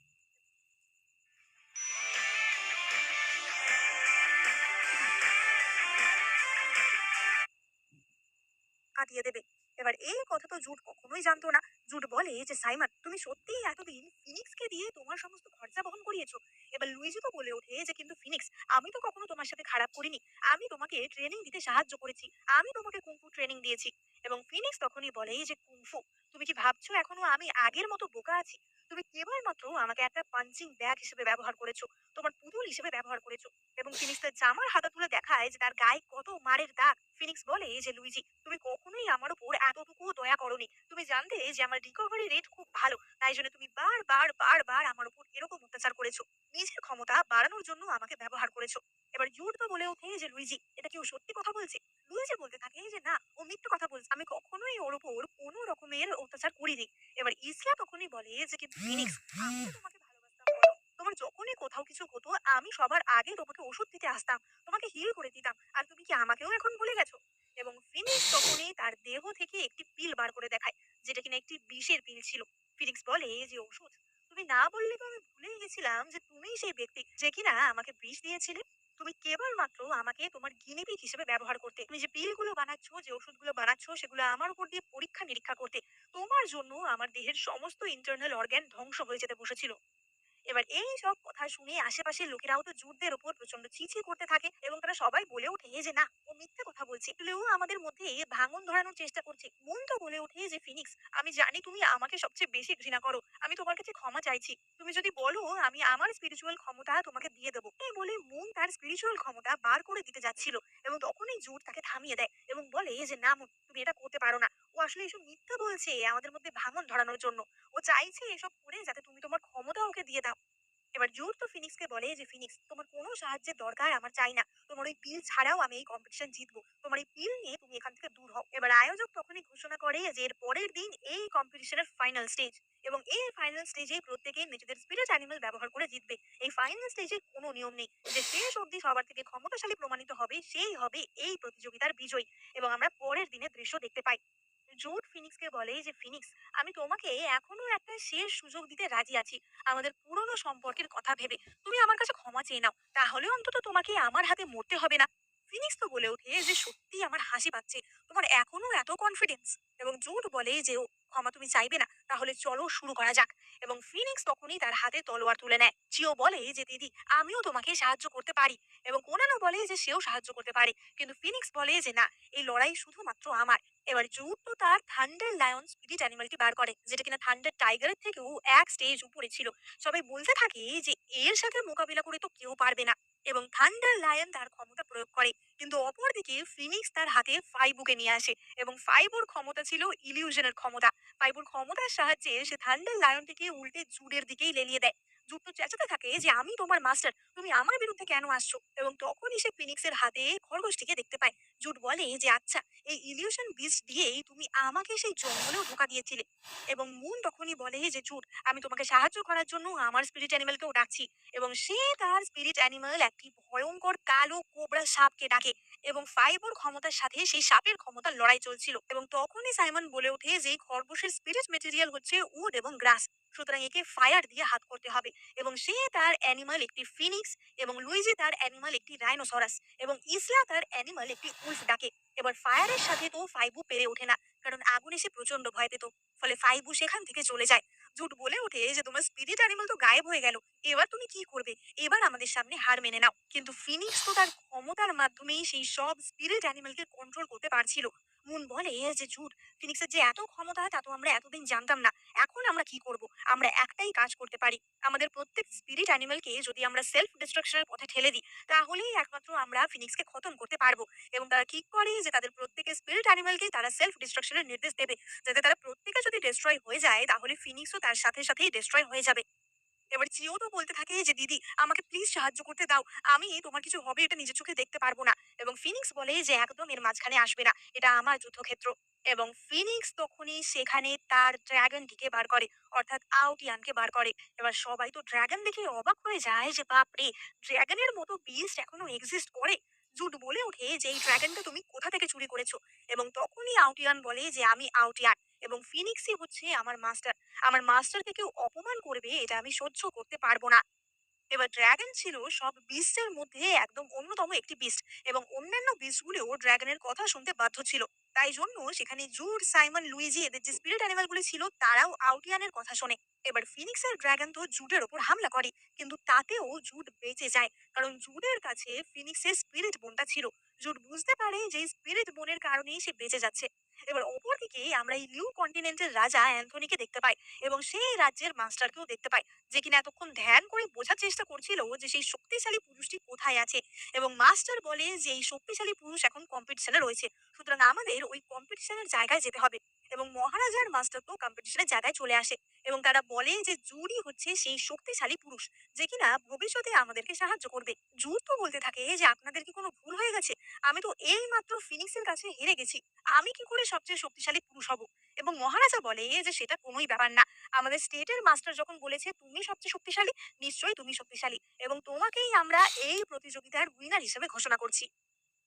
কাটিয়ে দেবে। এবার এই কথা তো জুড কখনোই জানতো না। জুড বলে যে সাইমন, তুমি সত্যিই এতদিন ফিনিক্সকে দিয়ে তোমার সমস্ত খরচা বহন করিয়েছো? এবার লুইজি তো বলে ওঠে যে কিন্তু ফিনিক্স, আমি তো কখনো তোমার সাথে খারাপ করিনি, আমি তোমাকে ট্রেনিং দিতে সাহায্য করেছি, আমি তোমাকে কুংফু ট্রেনিং দিয়েছি। এবং ফিনিক্স তখনই বলে যে কুংফু, তুমি কি ভাবছো এখনো আমি আগের মতো বোকা আছি? তুমি কেবলমাত্র আমাকে একটা পাঞ্চিং ব্যাগ হিসেবে ব্যবহার করেছো, তোমার পুতুল হিসেবে ব্যবহার করেছো। এবং ফিনিক্স তার জামার হাতা তুলে দেখায় যে তার গায়ে কত মারের দাগ। ফিনিক্স বলে যে লুইজি, তুমি কখনোই আমার উপর এতটুকুও দয়া করোনি, তুমি জানতে যে আমার রিকভারি রেট খুব ভালো, তাই জন্য তুমি বারবার বারবার আমার উপর এরকম অত্যাচার করেছো, নিজের ক্ষমতা বাড়ানোর জন্য আমাকে ব্যবহার করেছো। এবার জুড তো বলে ওঠে যে লুইজি, এটা কি ও সত্যি কথা বলছে? লুইজি বলতে থাকে যে, "না, ও মিথ্যে কথা বলছে। আমি কখনোই ওর উপর কোনো রকমের অত্যাচার করিনি।" এবার ইসলা তখনই বলে যে, "কিন্তু ফিনিক্স, আমি তো তোমাকে ভালোবাসতাম বলো। তোমার যখনই কোথাও কিছু হতো, আমি সবার আগে তোমাকে ওষুধ দিতে আসতাম। তোমাকে হিল করে দিতাম। আর তুমি কি আমাকেও এখন ভুলে গেছো?" এবং ফিনিক্স তখনই তার দেহ থেকে একটি পিল বার করে দেখায়, যেটা কিনা একটি বিষের পিল ছিল। ফিনিক্স বলে যে, "ওষুধ? তুমি না বললে তো আমি ভুলেই গেছিলাম যে তুমিই সেই ব্যক্তি যে কিনা আমাকে বিষ দিয়েছিলে। তুমি কেবলমাত্র আমাকে তোমার গিনিপিগ হিসেবে ব্যবহার করতে। তুমি যে পিলগুলো বানাচ্ছ, যে ওষুধগুলো বানাচ্ছ, সেগুলো আমার উপর দিয়ে পরীক্ষা-নিরীক্ষা করতে। তোমার জন্য আমার দেহের সমস্ত ইন্টারনাল অর্গান ধ্বংস হয়ে যেতে বসেছিল।" এবার এই সব কথা শুনে আশেপাশের লোকেরাও তো জুটদের উপর প্রচন্ড ছিছি করতে থাকে এবং তারা সবাই বলে ওঠে যে, "না, ও মিথ্যে কথা বলছে। এগুলোও আমাদের মধ্যে ভাঙন ধরানোর চেষ্টা করছে।" মন তো বলে ওঠে যে, "ফিনিক্স, আমি জানি তুমি আমাকে সবচেয়ে বেশি ঘৃণা করো। আমি তোমার কাছে ক্ষমা চাইছি। তুমি যদি বলো আমি আমার স্পিরিচুয়াল ক্ষমতা তোমাকে দিয়ে দেবো।" এই বলে মুন তার স্পিরিচুয়াল ক্ষমতা বার করে দিতে যাচ্ছিল এবং তখনই জুট তাকে থামিয়ে দেয় এবং বলে যে, "না মুন, তুমি এটা করতে পারো না। ও আসলে এসব মিথ্যা বলছে আমাদের মধ্যে ভাঙন ধরানোর জন্য। ও চাইছে এসব করে যাতে তুমি তোমার ক্ষমতা ওকে দিয়ে দাও।" এবার জুড তো ফিনিক্সকে বলে যে, "ফিনিক্স, তোমার কোনো সাহায্যের দরকার আমার চাই না। তোমার ওই পিল ছাড়াও আমি এই কম্পিটিশন জিতবো। তোমার এই পিল নিয়ে তুমি এখান থেকে দূর হও।" এবার আয়োজক তখনই ঘোষণা করে যে এর পরের দিন এই কম্পিটিশনের ফাইনাল স্টেজ এবং এই ফাইনাল স্টেজে প্রত্যেকে নিজেদের স্পিরিট অ্যানিমাল ব্যবহার করে জিতবে। এই ফাইনাল স্টেজে কোনো নিয়ম নেই। যে শেষ অবধি সবার থেকে ক্ষমতাশালী প্রমাণিত হবে সেই হবে এই প্রতিযোগিতার বিজয়ী এবং আমরা পরের দিনের দৃশ্য দেখতে পাই। জুড ফিনিক্সকে বলে যে, "ফিনিক্স, আমি তোমাকে এখনো একটা শেষ সুযোগ দিতে রাজি আছি। আমাদের পুরনো সম্পর্কের কথা ভেবে তুমি আমার কাছে ক্ষমা চেয়ে নাও। তাহলে অন্তত তোমাকে আমার হাতে মরতে হবে না।" ফিনিক্স তো বলে ওঠে যে, "সত্যিই আমার হাসি পাচ্ছে। তোমার এখনো এত কনফিডেন্স?" এবং জুড বলে যে, "ও, ক্ষমা তুমি চাইবে না? তাহলে চলো শুরু করা যাক।" এবং ফিনিক্স তখনই তার হাতে তলোয়ার তুলে নেয়। চিও বলে যে, "দিদি, আমিও তোমাকে সাহায্য করতে পারি।" এবং কোনানো বলে যে সেও সাহায্য করতে পারে। কিন্তু ফিনিক্স বলে যে, "না, এই লড়াই শুধুমাত্র আমার।" এবার জুড তো তার থান্ডার লায়ন স্পিরিট অ্যানিমালটি বার করে, যেটা কিনা থান্ডার টাইগারের থেকেও এক স্টেজ উপরে ছিল। সবাই বলতে থাকে যে এর সাথে মোকাবিলা করে তো কেউ পারবে না এবং থান্ডার লায়ন তার ক্ষমতা প্রয়োগ করে। কিন্তু অপরদিকে ফিনিক্স তার হাতে ফাইবুকে নিয়ে আসে এবং ফাইবুর ক্ষমতা ছিল ইলিউশনের ক্ষমতা। ফাইবুর ক্ষমতার সাহায্যে সে থান্ডার লায়নটিকে উল্টে জুডের দিকেই লেলিয়ে দেয়। জুড তো চেঁচাতে থাকে যে, "আমি তোমার মাস্টার, তুমি আমার বিরুদ্ধে কেন আসছো?" এবং তখনই সে ফিনিক্সের হাতে খরগোশটিকে দেখতে পায়। জুড বলে যে, "আচ্ছা, এই ইলিউশন বিস্ট দিয়েই তুমি আমাকে সেই জঙ্গলেও ধোঁকা দিয়েছিলে।" এবং মুন তখনই বলে যে, "জুড, আমি তোমাকে সাহায্য করার জন্য আমার স্পিরিট অ্যানিমালকেও ডাকছি।" এবং সে তার স্পিরিট অ্যানিমাল একটি ভয়ঙ্কর কালো কোবরা সাপকে ডাকে এবং ফাইবর ক্ষমতার সাথে সেই সাপের ক্ষমতার লড়াই চলছিল এবং তখনই সাইমন বলে ওঠে যে এই খরগোশের স্পিরিট মেটেরিয়াল হচ্ছে উড এবং গ্রাস, সুতরাং একে ফায়ার দিয়ে হাত করতে হবে। এবং সে তার অ্যানিমাল একটি ফিনিক্স এবং লুইজি তার অ্যানিমাল একটি রাইনোসরাস এবং ইসলা তার অ্যানিমাল একটি উলফ ডাকে। এবার ফায়ারের সাথে তো ফাইবু পেরে ওঠে না, কারণ আগুনে সে প্রচন্ড ভয় পেত। ফলে ফাইবু সেখান থেকে চলে যায়। জুট বলে ওঠে যে, "তোমার স্পিরিট অ্যানিমাল তো গায়েব হয়ে গেল। এবার তুমি কি করবে? এবার আমাদের সামনে হার মেনে নাও।" কিন্তু ফিনিক্স তো তার ক্ষমতার মাধ্যমেই সেই সব স্পিরিট অ্যানিমালকে কন্ট্রোল করতে পারছিল। মুন বলে যে, "জুট, ফিনিক্সের যে এত ক্ষমতা তা তো আমরা এতদিন জানতাম না। এখন আমরা কি করব? আমরা একটাই কাজ করতে পারি। আমাদের প্রত্যেক স্পিরিট অ্যানিমালকে যদি আমরা সেলফ ডিস্ট্রাকশন এর পথে ঠেলে দিই, তাহলেই একমাত্র আমরা ফিনিক্সকে খতম করতে পারবো।" এবং তারা ঠিক করে যে তাদের প্রত্যেকের স্পিরিট অ্যানিমালকে তারা সেলফ ডিস্ট্রাকশন এর নির্দেশ দেবে। যাতে তারা প্রত্যেকে যদি ডিস্ট্রয় হয়ে যায়, তাহলে ফিনিক্সও তার সাথে সাথেই ডিস্ট্রয় হয়ে যাবে। এবার চিও তো বলতে থাকে যে, "দিদি, আমাকে প্লিজ সাহায্য করতে দাও। আমি তোমার কিছু হবে এটা নিজের চোখে দেখতে পারবো না।" এবং ফিনিক্স বলে যে, "একদম এর মাঝখানে আসবে না। এটা আমার যুদ্ধক্ষেত্র।" এবং ফিনিক্স তখনই সেখানে তার ড্রাগনটিকে বার করে, অর্থাৎ আউটিয়ানকে বার করে। এবার সবাই তো ড্রাগন দেখে অবাক হয়ে যায় যে, "বাপরে! ড্রাগনের মতো বিস্ট এখনো এক্সিস্ট করে?" জুড বলে ওঠে যে, "এই ড্রাগনটা তুমি কোথা থেকে চুরি করেছো?" এবং তখনই আউটিয়ান বলে যে, "আমি আউটিয়ান এবং ফিনিক্সই হচ্ছে আমার মাস্টার। আমার মাস্টারকে কেউ অপমান করবে এটা আমি সহ্য করতে পারবো না।" এবার ড্রাগন ছিল সব বিস্টের মধ্যে একদম অন্যতম একটি বিস্ট এবং অন্যান্য বিস্টগুলোও ড্রাগনের কথা শুনতে বাধ্য ছিল। তাই জন্য সেখানে জুড, সাইমন, লুইজি এদের যে স্পিরিট অ্যানিমালগুলি ছিল তারাও আউটিয়ানের কথা শোনে। এবার ফিনিক্সের ড্রাগন তো জুডের ওপর হামলা করে, কিন্তু তাতেও জুড বেঁচে যায়, কারণ জুডের কাছে ফিনিক্সের স্পিরিট বোনটা ছিল। জুড বুঝতে পারে যে স্পিরিট বোনের কারণেই সে বেঁচে যাচ্ছে এবার অপরদিকে আমরা এই নিউ কন্টিনেন্টের রাজা অ্যান্থনিকে দেখতে পাই এবং সেই রাজ্যের মাস্টারকেও দেখতে পাই, যে কিনা এতক্ষণ ধ্যান করে বোঝার চেষ্টা করছিল যে সেই শক্তিশালী পুরুষটি কোথায় আছে। এবং মাস্টার বলে যে এই শক্তিশালী পুরুষ এখন কম্পিটিশনে রয়েছে, সুতরাং আমাদের ওই কম্পিটিশনের জায়গায় যেতে হবে। এবং মহারাজার মাস্টার তো কম্পিটিশনের জায়গায় চলে আসে এবং তারা বলে যে জুরি হচ্ছে সেই শক্তিশালী পুরুষ, যে কিনা ভবিষ্যতে আমাদেরকে সাহায্য করবে। জুর তো বলতে থাকে যে আপনাদের কি কোনো ভুল হয়ে গেছে, আমি তো এই মাত্র ফিনিক্সের কাছে হেরে গেছি, আমি কি করে সবচেয়ে শক্তিশালী পুরুষ হব? এবং মহারাজা বলে যে সেটা কোনোই ব্যাপার না, আমাদের স্টেটের মাস্টার যখন বলেছে তুমি সবচেয়ে শক্তিশালী, নিশ্চয়ই তুমি শক্তিশালী, এবং তোমাকেই আমরা এই প্রতিযোগিতার উইনার হিসেবে ঘোষণা করছি।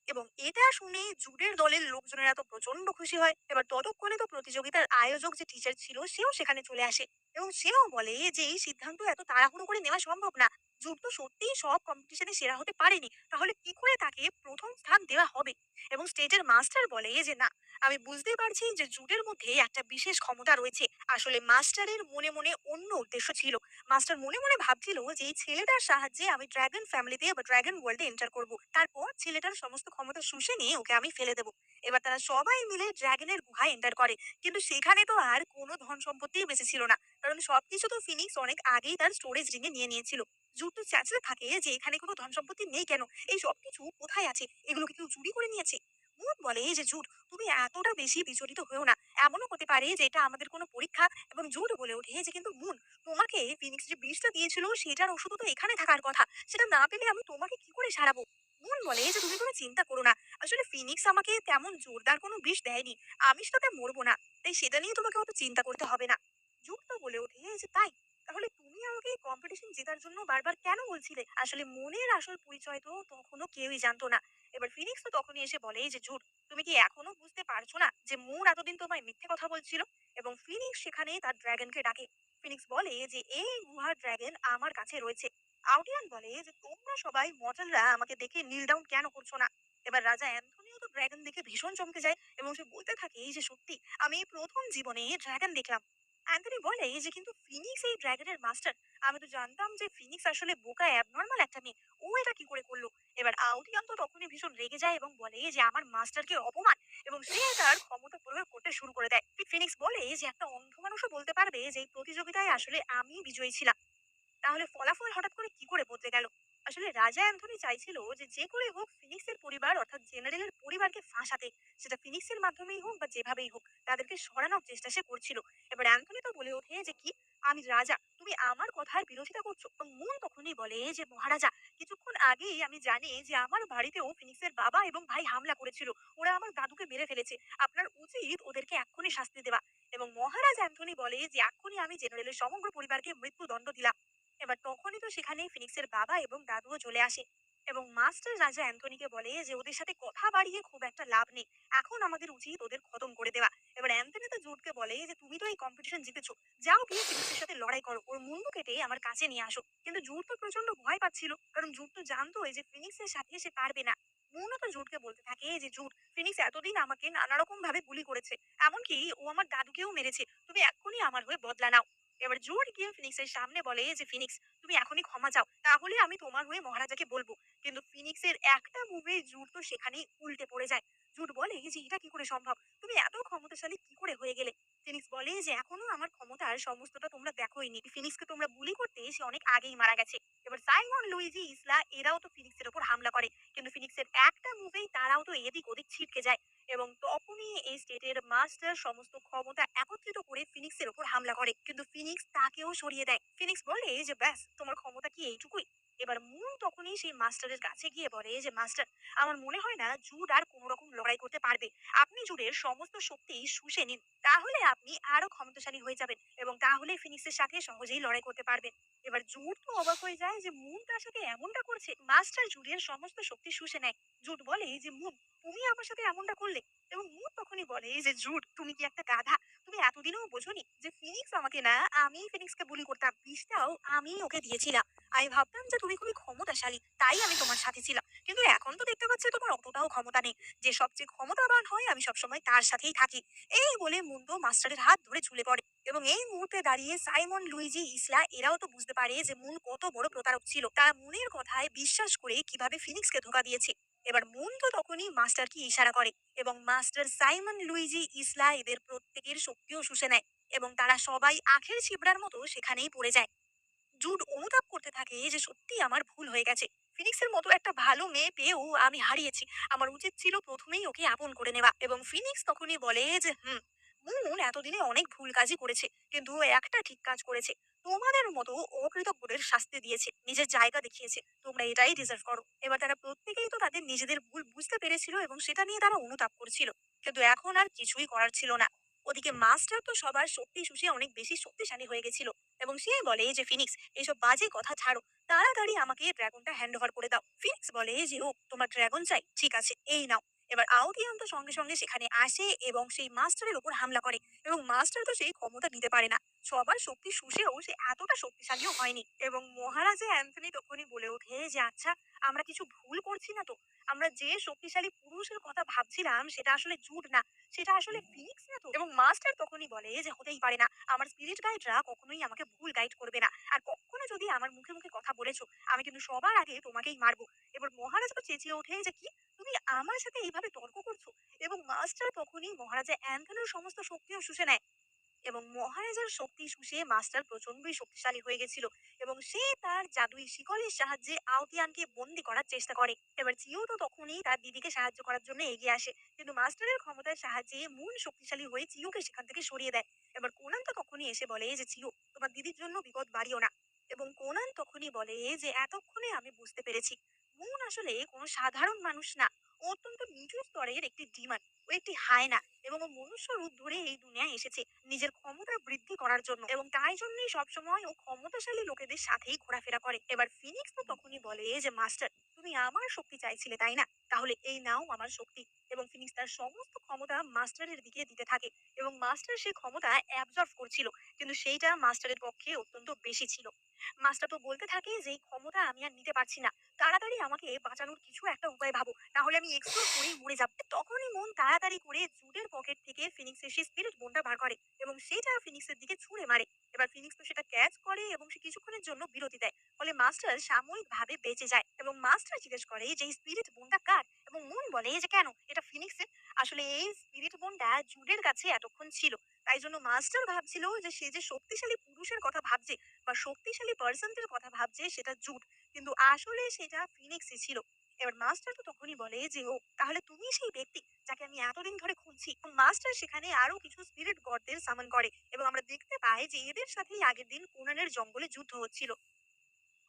এবং এটা শুনে জুডের দলের লোকজনেরা তো প্রচন্ড খুশি হয়। এবার ততক্ষণে তো প্রতিযোগিতার আয়োজক যে টিচার ছিল সেও সেখানে চলে আসে এবং সেও বলে যে এই সিদ্ধান্ত এত তাড়াহুড়ো করে নেওয়া সম্ভব না। জুড তো সত্যিই সব কম্পিটিশনে সেরা হতে পারেনি, তাহলে কি করে তাকে প্রথম স্থান দেওয়া হবে? এবং স্টেজের মাস্টার বলে যে না, আমি বুঝতে পারছি যে জুডের মধ্যে একটা বিশেষ ক্ষমতা রয়েছে। আসলে মাস্টারের মনে মনে অন্য উদ্দেশ্য ছিল। মাস্টার মনে মনে ভাবছিল যে এই ছেলেটার সাহায্যে আমি ড্রাগন ফ্যামিলিতে বা ড্রাগন ওয়ার্ল্ডে এন্টার করব, তারপর ছেলেটার সমস্ত ক্ষমতা শুষে নিয়ে ওকে আমি ফেলে দেবো। এবার তারা সবাই মিলে ড্রাগনের গুহায় এন্টার করে, কিন্তু সেখানে তো আর কোনো ধন সম্পত্তি বেঁচে ছিল না, কারণ সবকিছু তো ফিনিক্স অনেক আগেই তার স্টোরেজ রিঙে নিয়ে নিয়েছিল। জুট তো চেঁচতে থাকে যে এখানে কোনো ধন সম্পত্তি নেই কেন, এই সবকিছু কোথায় আছে, এগুলো কি কেউ চুরি করে নিয়েছে? মুন বলে যে জুট, তুমি এতটা বেশি বিচলিত হয়েও না, এমনও হতে পারে যে এটা আমাদের কোনো পরীক্ষা। এবং জুট বলে ওঠে যে কিন্তু মুন, তোমাকে ফিনিক্স যে বিষটা দিয়েছিল সেটার ওষুধ তো এখানে থাকার কথা, সেটা না পেলে আমি তোমাকে কি করে সারাবো? মুন বলে যে তুমি কোনো চিন্তা করো না, আসলে ফিনিক্স আমাকে তেমন জোরদার কোনো বিষ দেয়নি, আমি সেটাতে মরবো না, তাই সেটা নিয়ে তোমাকে অত চিন্তা করতে হবে না। জুট তো বলে ওঠে যে তাই, তাহলে তুমি আমাকে কম্পিটিশন জেতার জন্য বারবার কেন বলছিলে? আসলে মনের আসল পরিচয় তো তখনও কেউই জানতো না। এবার ফিনিক্স তো তখনই এসে বলে যে জুট, তুমি কি এখনো বুঝতে পারছো না যে মুন এতদিন তোমায় মিথ্যে কথা বলছিল? এবং ফিনিক্স সেখানে তার ড্রাগনকে ডাকে। ফিনিক্স বলে যে এই গুহার ড্রাগন আমার কাছে রয়েছে। আউটিয়ান বলে যে তোমরা সবাই মর্টালরা আমাকে দেখে নীল ডাউন কেন করছো না? এবার রাজা অ্যান্থনিও তো ড্রাগন দেখে ভীষণ চমকে যায় এবং সে বলতে থাকে যে সত্যি, আমি এই প্রথম জীবনে ড্রাগন দেখলাম। অ্যান্থনি বলে যে কিন্তু ফিনিক্স এই ড্রাগনের মাস্টার, আমি তো জানতাম যে ফিনিক্স আসলে বোকা অ্যাবনর্মাল একটা মেয়ে, ও এটা কি করে করলো? এবার আউটিয়ান তো তখনই ভীষণ রেগে যায় এবং বলে যে আমার মাস্টারকে অপমান, এবং সে তার ক্ষমতা প্রয়োগ করতে শুরু করে দেয়। ফিনিক্স বলে যে একটা অন্ধ মানুষও বলতে পারবে যে এই প্রতিযোগিতায় আসলে আমি বিজয়ী ছিলাম, তাহলে ফলাফল হঠাৎ করে কি করে বদলে গেল? আসলে রাজা অ্যান্থনি চাইছিল যে যে করে হোক ফিনিক্সের পরিবার অর্থাৎ জেনারেলের পরিবারকে ফাঁসাতে, সেটা ফিনিক্সের মাধ্যমেই হোক বা যেভাবেই হোক তাদেরকে সরানোর চেষ্টা সে করছিল। এবার অ্যান্থনি তো বলে ওঠে যে কি, আমি রাজা, তুমি আমার কথার বিরোধিতা করছো? তো মুন তখনই বলে যে মহারাজা, কিছুক্ষণ আগেই আমি জানি যে আমার বাড়িতেও ফিনিক্সের বাবা এবং ভাই হামলা করেছিল, ওরা আমার দাদুকে মেরে ফেলেছে, আপনার উচিত ওদেরকে এক্ষুনি শাস্তি দেওয়া। এবং মহারাজ অ্যান্থনি বলে যে এক্ষুনি আমি জেনারেলের সমগ্র পরিবারকে মৃত্যুদণ্ড দিলাম। এবার তখনই তো সেখানে ফিনিক্সের বাবা এবং দাদুও চলে আসে এবং মাস্টার রাজা অ্যান্থনিকে বলে যে ওদের সাথে কথা বাড়িয়ে খুব একটা লাভ নেই, এখন আমাদের উচিত ওদের খতম করে দেওয়া। এবার অ্যান্থনি তো জুটকে বলে যে তুমি তো এই কম্পিটিশন জিতেছো, যাও গিয়ে ফিনিক্সের সাথে লড়াই করো, ওর মুন্ডু কেটে আমার কাছে নিয়ে আসো। কিন্তু জুট তো প্রচন্ড ভয় পাচ্ছিল, কারণ জুট তো জানতো এই যে ফিনিক্সের সাথে সে পারবে না। মুনও তো জুটকে বলতে থাকে যে জুট, ফিনিক্স এতদিন আমাকে নানা রকম ভাবে গুলি করেছে, এমনকি ও আমার দাদুকেও মেরেছে, তুমি এক্ষুনি আমার হয়ে বদলা নাও। এবার জুট গিয়ে ফিনিক্সের সামনে বলে যে ফিনিক্স, তুমি এখনই ক্ষমা চাও, তাহলে আমি তোমার হয়ে মহারাজাকে বলবো। কিন্তু ফিনিক্সের একটা মুভে জুট তো সেখানেই উল্টে পড়ে যায়। জুট বলে যে এটা কি করে সম্ভব, তুমি এত ক্ষমতাশালী কি করে হয়ে গেলে? ফিনিক্স বলে যে এখনো আমার ক্ষমতার সমস্তটা তোমরা দেখোইনি, ফিনিক্সকে তোমরা বুলি করতে সে অনেক আগেই মারা গেছে। এবার সাইমন লুইজি ইসলা এরাও তো ফিনিক্সের ওপর হামলা করে, কিন্তু ফিনিক্সের একটা মুভেই তারাও তো এদিক ওদিক ছিটকে যায়। এবং তখনই এই স্টেটের মাস্টার সমস্ত ক্ষমতা একত্রিত করে ফিনিক্সের ওপর হামলা করে, কিন্তু ফিনিক্স তাকেও সরিয়ে দেয়। ফিনিক্স বলে যে ব্যাস, তোমার ক্ষমতা কি এইটুকুই? এবার মুন তখনই সেই মাস্টারের কাছে গিয়ে বলে যে মাস্টার, আমার মনে হয় না জুড আর কোনো রকম লড়াই করতে পারবে, আপনি জুডের সমস্ত শক্তি শুষে নিন, তাহলে আপনি আরো ক্ষমতাশালী হয়ে যাবেন এবং তাহলে ফিনিক্সের সাথে সহজেই লড়াই করতে পারবেন। এবার জুড তো অবাক হয়ে যায় যে মুন তার সাথে এমনটা করছে, মাস্টার জুডের সমস্ত শক্তি শুষে নেয়। জুড বলে যে মুন, তুমি আমার সাথে এমনটা করলে? এবং মুন তখনই বলে যে জুড, তুমি কি একটা গাধা? তুমি এতদিনেও বোঝোনি যে ফিনিক্স আমাকে না, আমি ফিনিক্সকে বুলি করতাম, বিষটাও আমি ওকে দিয়েছিলাম। আমি ভাবতাম যে তুমি খুবই ক্ষমতাশালী, তাই আমি তোমার সাথে ছিলাম, কিন্তু এখন তো দেখতে পাচ্ছি তোমার অতটাও ক্ষমতা নেই, যে সবচেয়ে ক্ষমতাবান হয় আমি সবসময় তার সাথেই থাকি। এই বলে মুন্ডো মাস্টারের হাত ধরে ঝুলে পড়ে এবং এই মুহূর্তে দাঁড়িয়ে সাইমন লুইজি ইসলা এরাও তো বুঝতে পারে যে মুন কত বড় প্রতারক ছিল, তারা মুনের কথায় বিশ্বাস করে কিভাবে ফিনিক্সকে ধোকা দিয়েছে। এবার মুন তো তখনই মাস্টারকে ইশারা করে এবং মাস্টার সাইমন, লুইজি, ইসলা এদের প্রত্যেকের শক্তিও শুষে নেয় এবং তারা সবাই আখের ছিবড়ার মতো সেখানেই পড়ে যায়। জুড অনুতাপ করতে থাকে যে সত্যি আমার ভুল হয়ে গেছে। ফিনিক্সের মতো একটা ভালো মেয়ে পেয়েও আমি হারিয়েছি। আমার উচিত ছিল প্রথমেই ওকে আপন করে নেওয়া। এবং ফিনিক্স তখনই বলে যে মুন এতদিনে অনেক ভুল কাজই করেছে, কিন্তু ও একটা ঠিক কাজ করেছে। তোমাদের মতো অকৃতজ্ঞদের শাস্তি দিয়েছে, নিজের জায়গা দেখিয়েছে। তোমরা এটাই ডিজার্ভ করো। এবার তারা প্রত্যেকেই তো তাদের নিজেদের ভুল বুঝতে পেরেছিল এবং সেটা নিয়ে তারা অনুতাপ করছিল, কিন্তু এখন আর কিছুই করার ছিল না। ওদিকে মাস্টার তো সবার শক্তি শুষিয়ে অনেক বেশি শক্তিশালী হয়ে গেছিল এবং সে বলে যে ফিনিক্স, এইসব বাজে কথা ছাড়ো, তাড়াতাড়ি আমাকে ড্রাগনটা হ্যান্ড ওভার করে দাও। ফিনিক্স বলে যে ও তোমার ড্রাগন চাই, ঠিক আছে এই নাও। এবার আউটিয়ান তো সঙ্গে সঙ্গে সেখানে আসে এবং সেই মাস্টারের উপর হামলা করে এবং মাস্টার তো সেই ক্ষমতা নিতে পারে না। সবার শক্তি শুষেও সে এতটা শক্তিশালীও হয়নি এবং মহারাজা অ্যান্থনি তখনই বলে ওঠে যে আচ্ছা, আমরা কিছু ভুল করছি না তো? আমরা যে শক্তিশালী পুরুষের কথা ভাবছিলাম সেটা আসলে জুড না, সেটা আসলে ফিনিক্স না তো? এবং মাস্টার তখনই বলে যে হতেই পারে না, আমার স্পিরিট গাইডরা কখনোই আমাকে ভুল গাইড করবে না। আর কখনো যদি আমার মুখে মুখে কথা বলেছো, আমি কিন্তু সবার আগে তোমাকেই মারবো। এবার মহারাজ তো চেঁচিয়ে ওঠে যে কি, তুমি আমার সাথে এইভাবে তর্ক করছো? এবং মাস্টার তখনই মহারাজা অ্যান্থনির সমস্ত শক্তিও শুষে নেয় এবং মহারাজার শক্তি শুষে মাস্টার প্রচন্ডই শক্তিশালী হয়ে গেছিল এবং সে তার জাদুই শিকলের সাহায্যে আউটিয়ানকে বন্দি করার চেষ্টা করে। এবার চিও তো তখনই তার দিদিকে সাহায্য করার জন্য এগিয়ে আসে, কিন্তু মাস্টারের ক্ষমতার সাহায্যে মুন শক্তিশালী হয়ে চিওকে সেখান থেকে সরিয়ে দেয়। এবার কোনান তো তখনই এসে বলে যে চিও, তোমার দিদির জন্য বিপদ বাড়িও না। এবং কোনান তখনই বলে যে এতক্ষণে আমি বুঝতে পেরেছি, মুন আসলে কোনো সাধারণ মানুষ না, ও অত্যন্ত নিচু স্তরের একটি ডিমন। ও একটি হায়না এবং ও মনুষ্য রূপ ধরে এই দুনিয়ায় এসেছে নিজের ক্ষমতা বৃদ্ধি করার জন্য এবং তাই জন্যই সবসময় ও ক্ষমতাশালী লোকেদের সাথেই ঘোরাফেরা করে। এবার ফিনিক্স তো তখনই বলে যে মাস্টার, তুমি আমার শক্তি চাইছিলে তাই না? তাহলে এই নাও আমার শক্তি। এবং ফিনিক্স তার সমস্ত ক্ষমতা মাস্টারের দিকে দিতে থাকে এবং মাস্টার সে ক্ষমতা অ্যাবজর্ভ করছিল, কিন্তু সেইটা মাস্টারের পক্ষে অত্যন্ত বেশি ছিল। মাস্টার তো বলতে থাকে যে এই ক্ষমতা আমি আর নিতে পারছি না, তাড়াতাড়ি আমাকে বাঁচানোর কিছু একটা উপায় ভাবো, না হলে আমি এক্সপ্লোর করেই মরে যাব। তখনই মন তাড়াতাড়ি করে জুডের পকেট থেকে ফিনিক্সের সেই স্পিরিট বোনটা বার করে এবং সেটা ফিনিক্সের দিকে ছুঁড়ে মারে। এবার ফিনিক্স তো সেটা ক্যাচ করে এবং সে কিছুক্ষণের জন্য বিরতি দেয়, ফলে মাস্টার সাময়িকভাবে বেঁচে যায় এবং মাস্টার জিজ্ঞেস করে যে এই স্পিরিট বোনটা কার, এবং মুন বলে যে কেন, এটা ফিনিক্সের। আসলে এই স্পিরিট বোনটা জুডের কাছে এতক্ষণ ছিল, তাই জন্য মাস্টার ভাবছিল যে সে যে শক্তিশালী পুরুষের কথা ভাবছে বা শক্তিশালী পার্সনদের কথা ভাবছে সেটা জুড, কিন্তু আসলে সেটা ফিনিক্সই ছিল। এবার মাস্টার তো তখনই বলে যে ও তাহলে তুমি সেই ব্যক্তি যাকে আমি এতদিন ধরে খুঁজছি। এবং মাস্টার সেখানে আরো কিছু স্পিরিট গডদের সামন করে এবং আমরা দেখতে পাই যে এদের সাথেই আগের দিন কোনানের জঙ্গলে যুদ্ধ হচ্ছিল।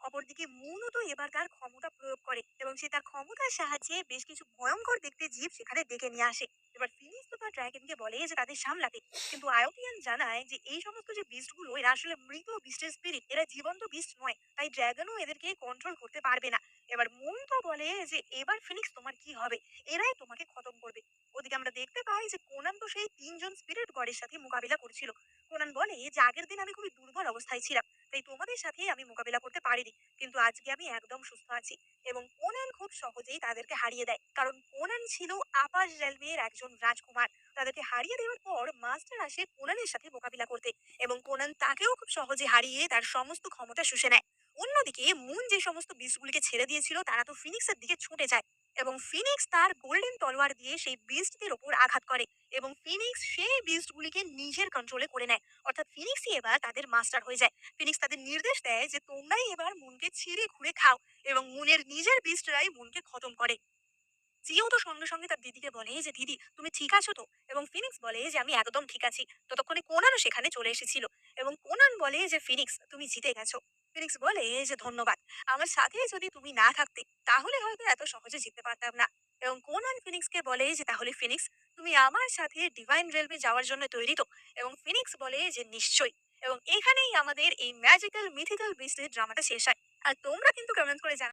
অপরদিকে মুনও তো এবার তার ক্ষমতা প্রয়োগ করে এবং সে তার ক্ষমতার সাহায্যে বেশ কিছু ভয়ঙ্কর দেখতে জীব সেখানে ডেকে নিয়ে আসে। এবার ফিনিক্স তো তার ড্রাগনকে বলে যে তাদের সামলাতে, কিন্তু আয়োটিয়ান জানায় যে এই সমস্ত যে বিস্ট গুলো এরা আসলে মৃত বিস্টের স্পিরিট, এরা জীবন্ত বিস্ট নয়, তাই ড্রাগনও এদেরকে কন্ট্রোল করতে পারবে না। এবার মুন তো বলে যে এবার ফিনিক্স তোমার কি হবে, এরাই তোমাকে খতম করবে। ওদিকে আমরা দেখতে পাই যে কোনান তো সেই তিনজন স্পিরিট গডের সাথে মোকাবিলা করছিল। কোনান বলে যে আগের দিন আমি খুবই দুর্বল অবস্থায় ছিলাম, তাই তোমাদের সাথে আমি মোকাবিলা করতে পারিনি, কিন্তু আজকে আমি একদম সুস্থ আছি। এবং কোনান খুব সহজেই তাদেরকে হারিয়ে দেয়, কারণ কোনান ছিল আপার রেলওয়ের একজন রাজকুমার। তাদেরকে হারিয়ে দেওয়ার পর মাস্টার আসে কোনানের সাথে মোকাবিলা করতে এবং কোনান তাকেও খুব সহজে হারিয়ে তার সমস্ত ক্ষমতা শুষে নেয়। অন্যদিকে মুন যে সমস্ত বিস্টগুলিকে ছেড়ে দিয়েছিল তারা তো ফিনিক্সের দিকে ছুটে যায় এবং ফিনিক্স তার গোল্ডেন তলোয়ার দিয়ে সেই বিস্টদের ওপর আঘাত করে এবং ফিনিক্স সেই বিস্টগুলিকে নিজের কন্ট্রোলে করে নেয়। অর্থাৎ ফিনিক্সই এবার তাদের মাস্টার হয়ে যায়। ফিনিক্স তাদের নির্দেশ দেয় যে তোমরাই এবার মুনকে ছিঁড়ে খুঁড়ে খাও এবং মুনের নিজের বিস্টরাই মুনকে খতম করে। জিও তো সঙ্গে সঙ্গে তার দিদিকে বলে যে দিদি তুমি ঠিক আছো তো? এবং ফিনিক্স বলে যে আমি একদম ঠিক আছি। ততক্ষণে কোনানও সেখানে চলে এসেছিল এবং কোনান বলে যে ফিনিক্স তুমি জিতে গেছো। ফিনিক্স বলে যে ধন্যবাদ, আমার সাথে যদি তুমি না থাকতে তাহলে হয়তো এত সহজে জিততে পারতাম না। এবং কোনান ফিনিক্সকে বলে যে তাহলে ফিনিক্স, তুমি আমার সাথে ডিভাইন রেলমে যাওয়ার জন্য তৈরি তো? এবং ফিনিক্স বলে যে নিশ্চয়ই। এবং এখানেই আমাদের এই ম্যাজিক্যাল মিথিক্যাল বিস্টের ড্রামাটা শেষ হয়। আর তোমরা কিন্তু কমেন্ট করে জানাও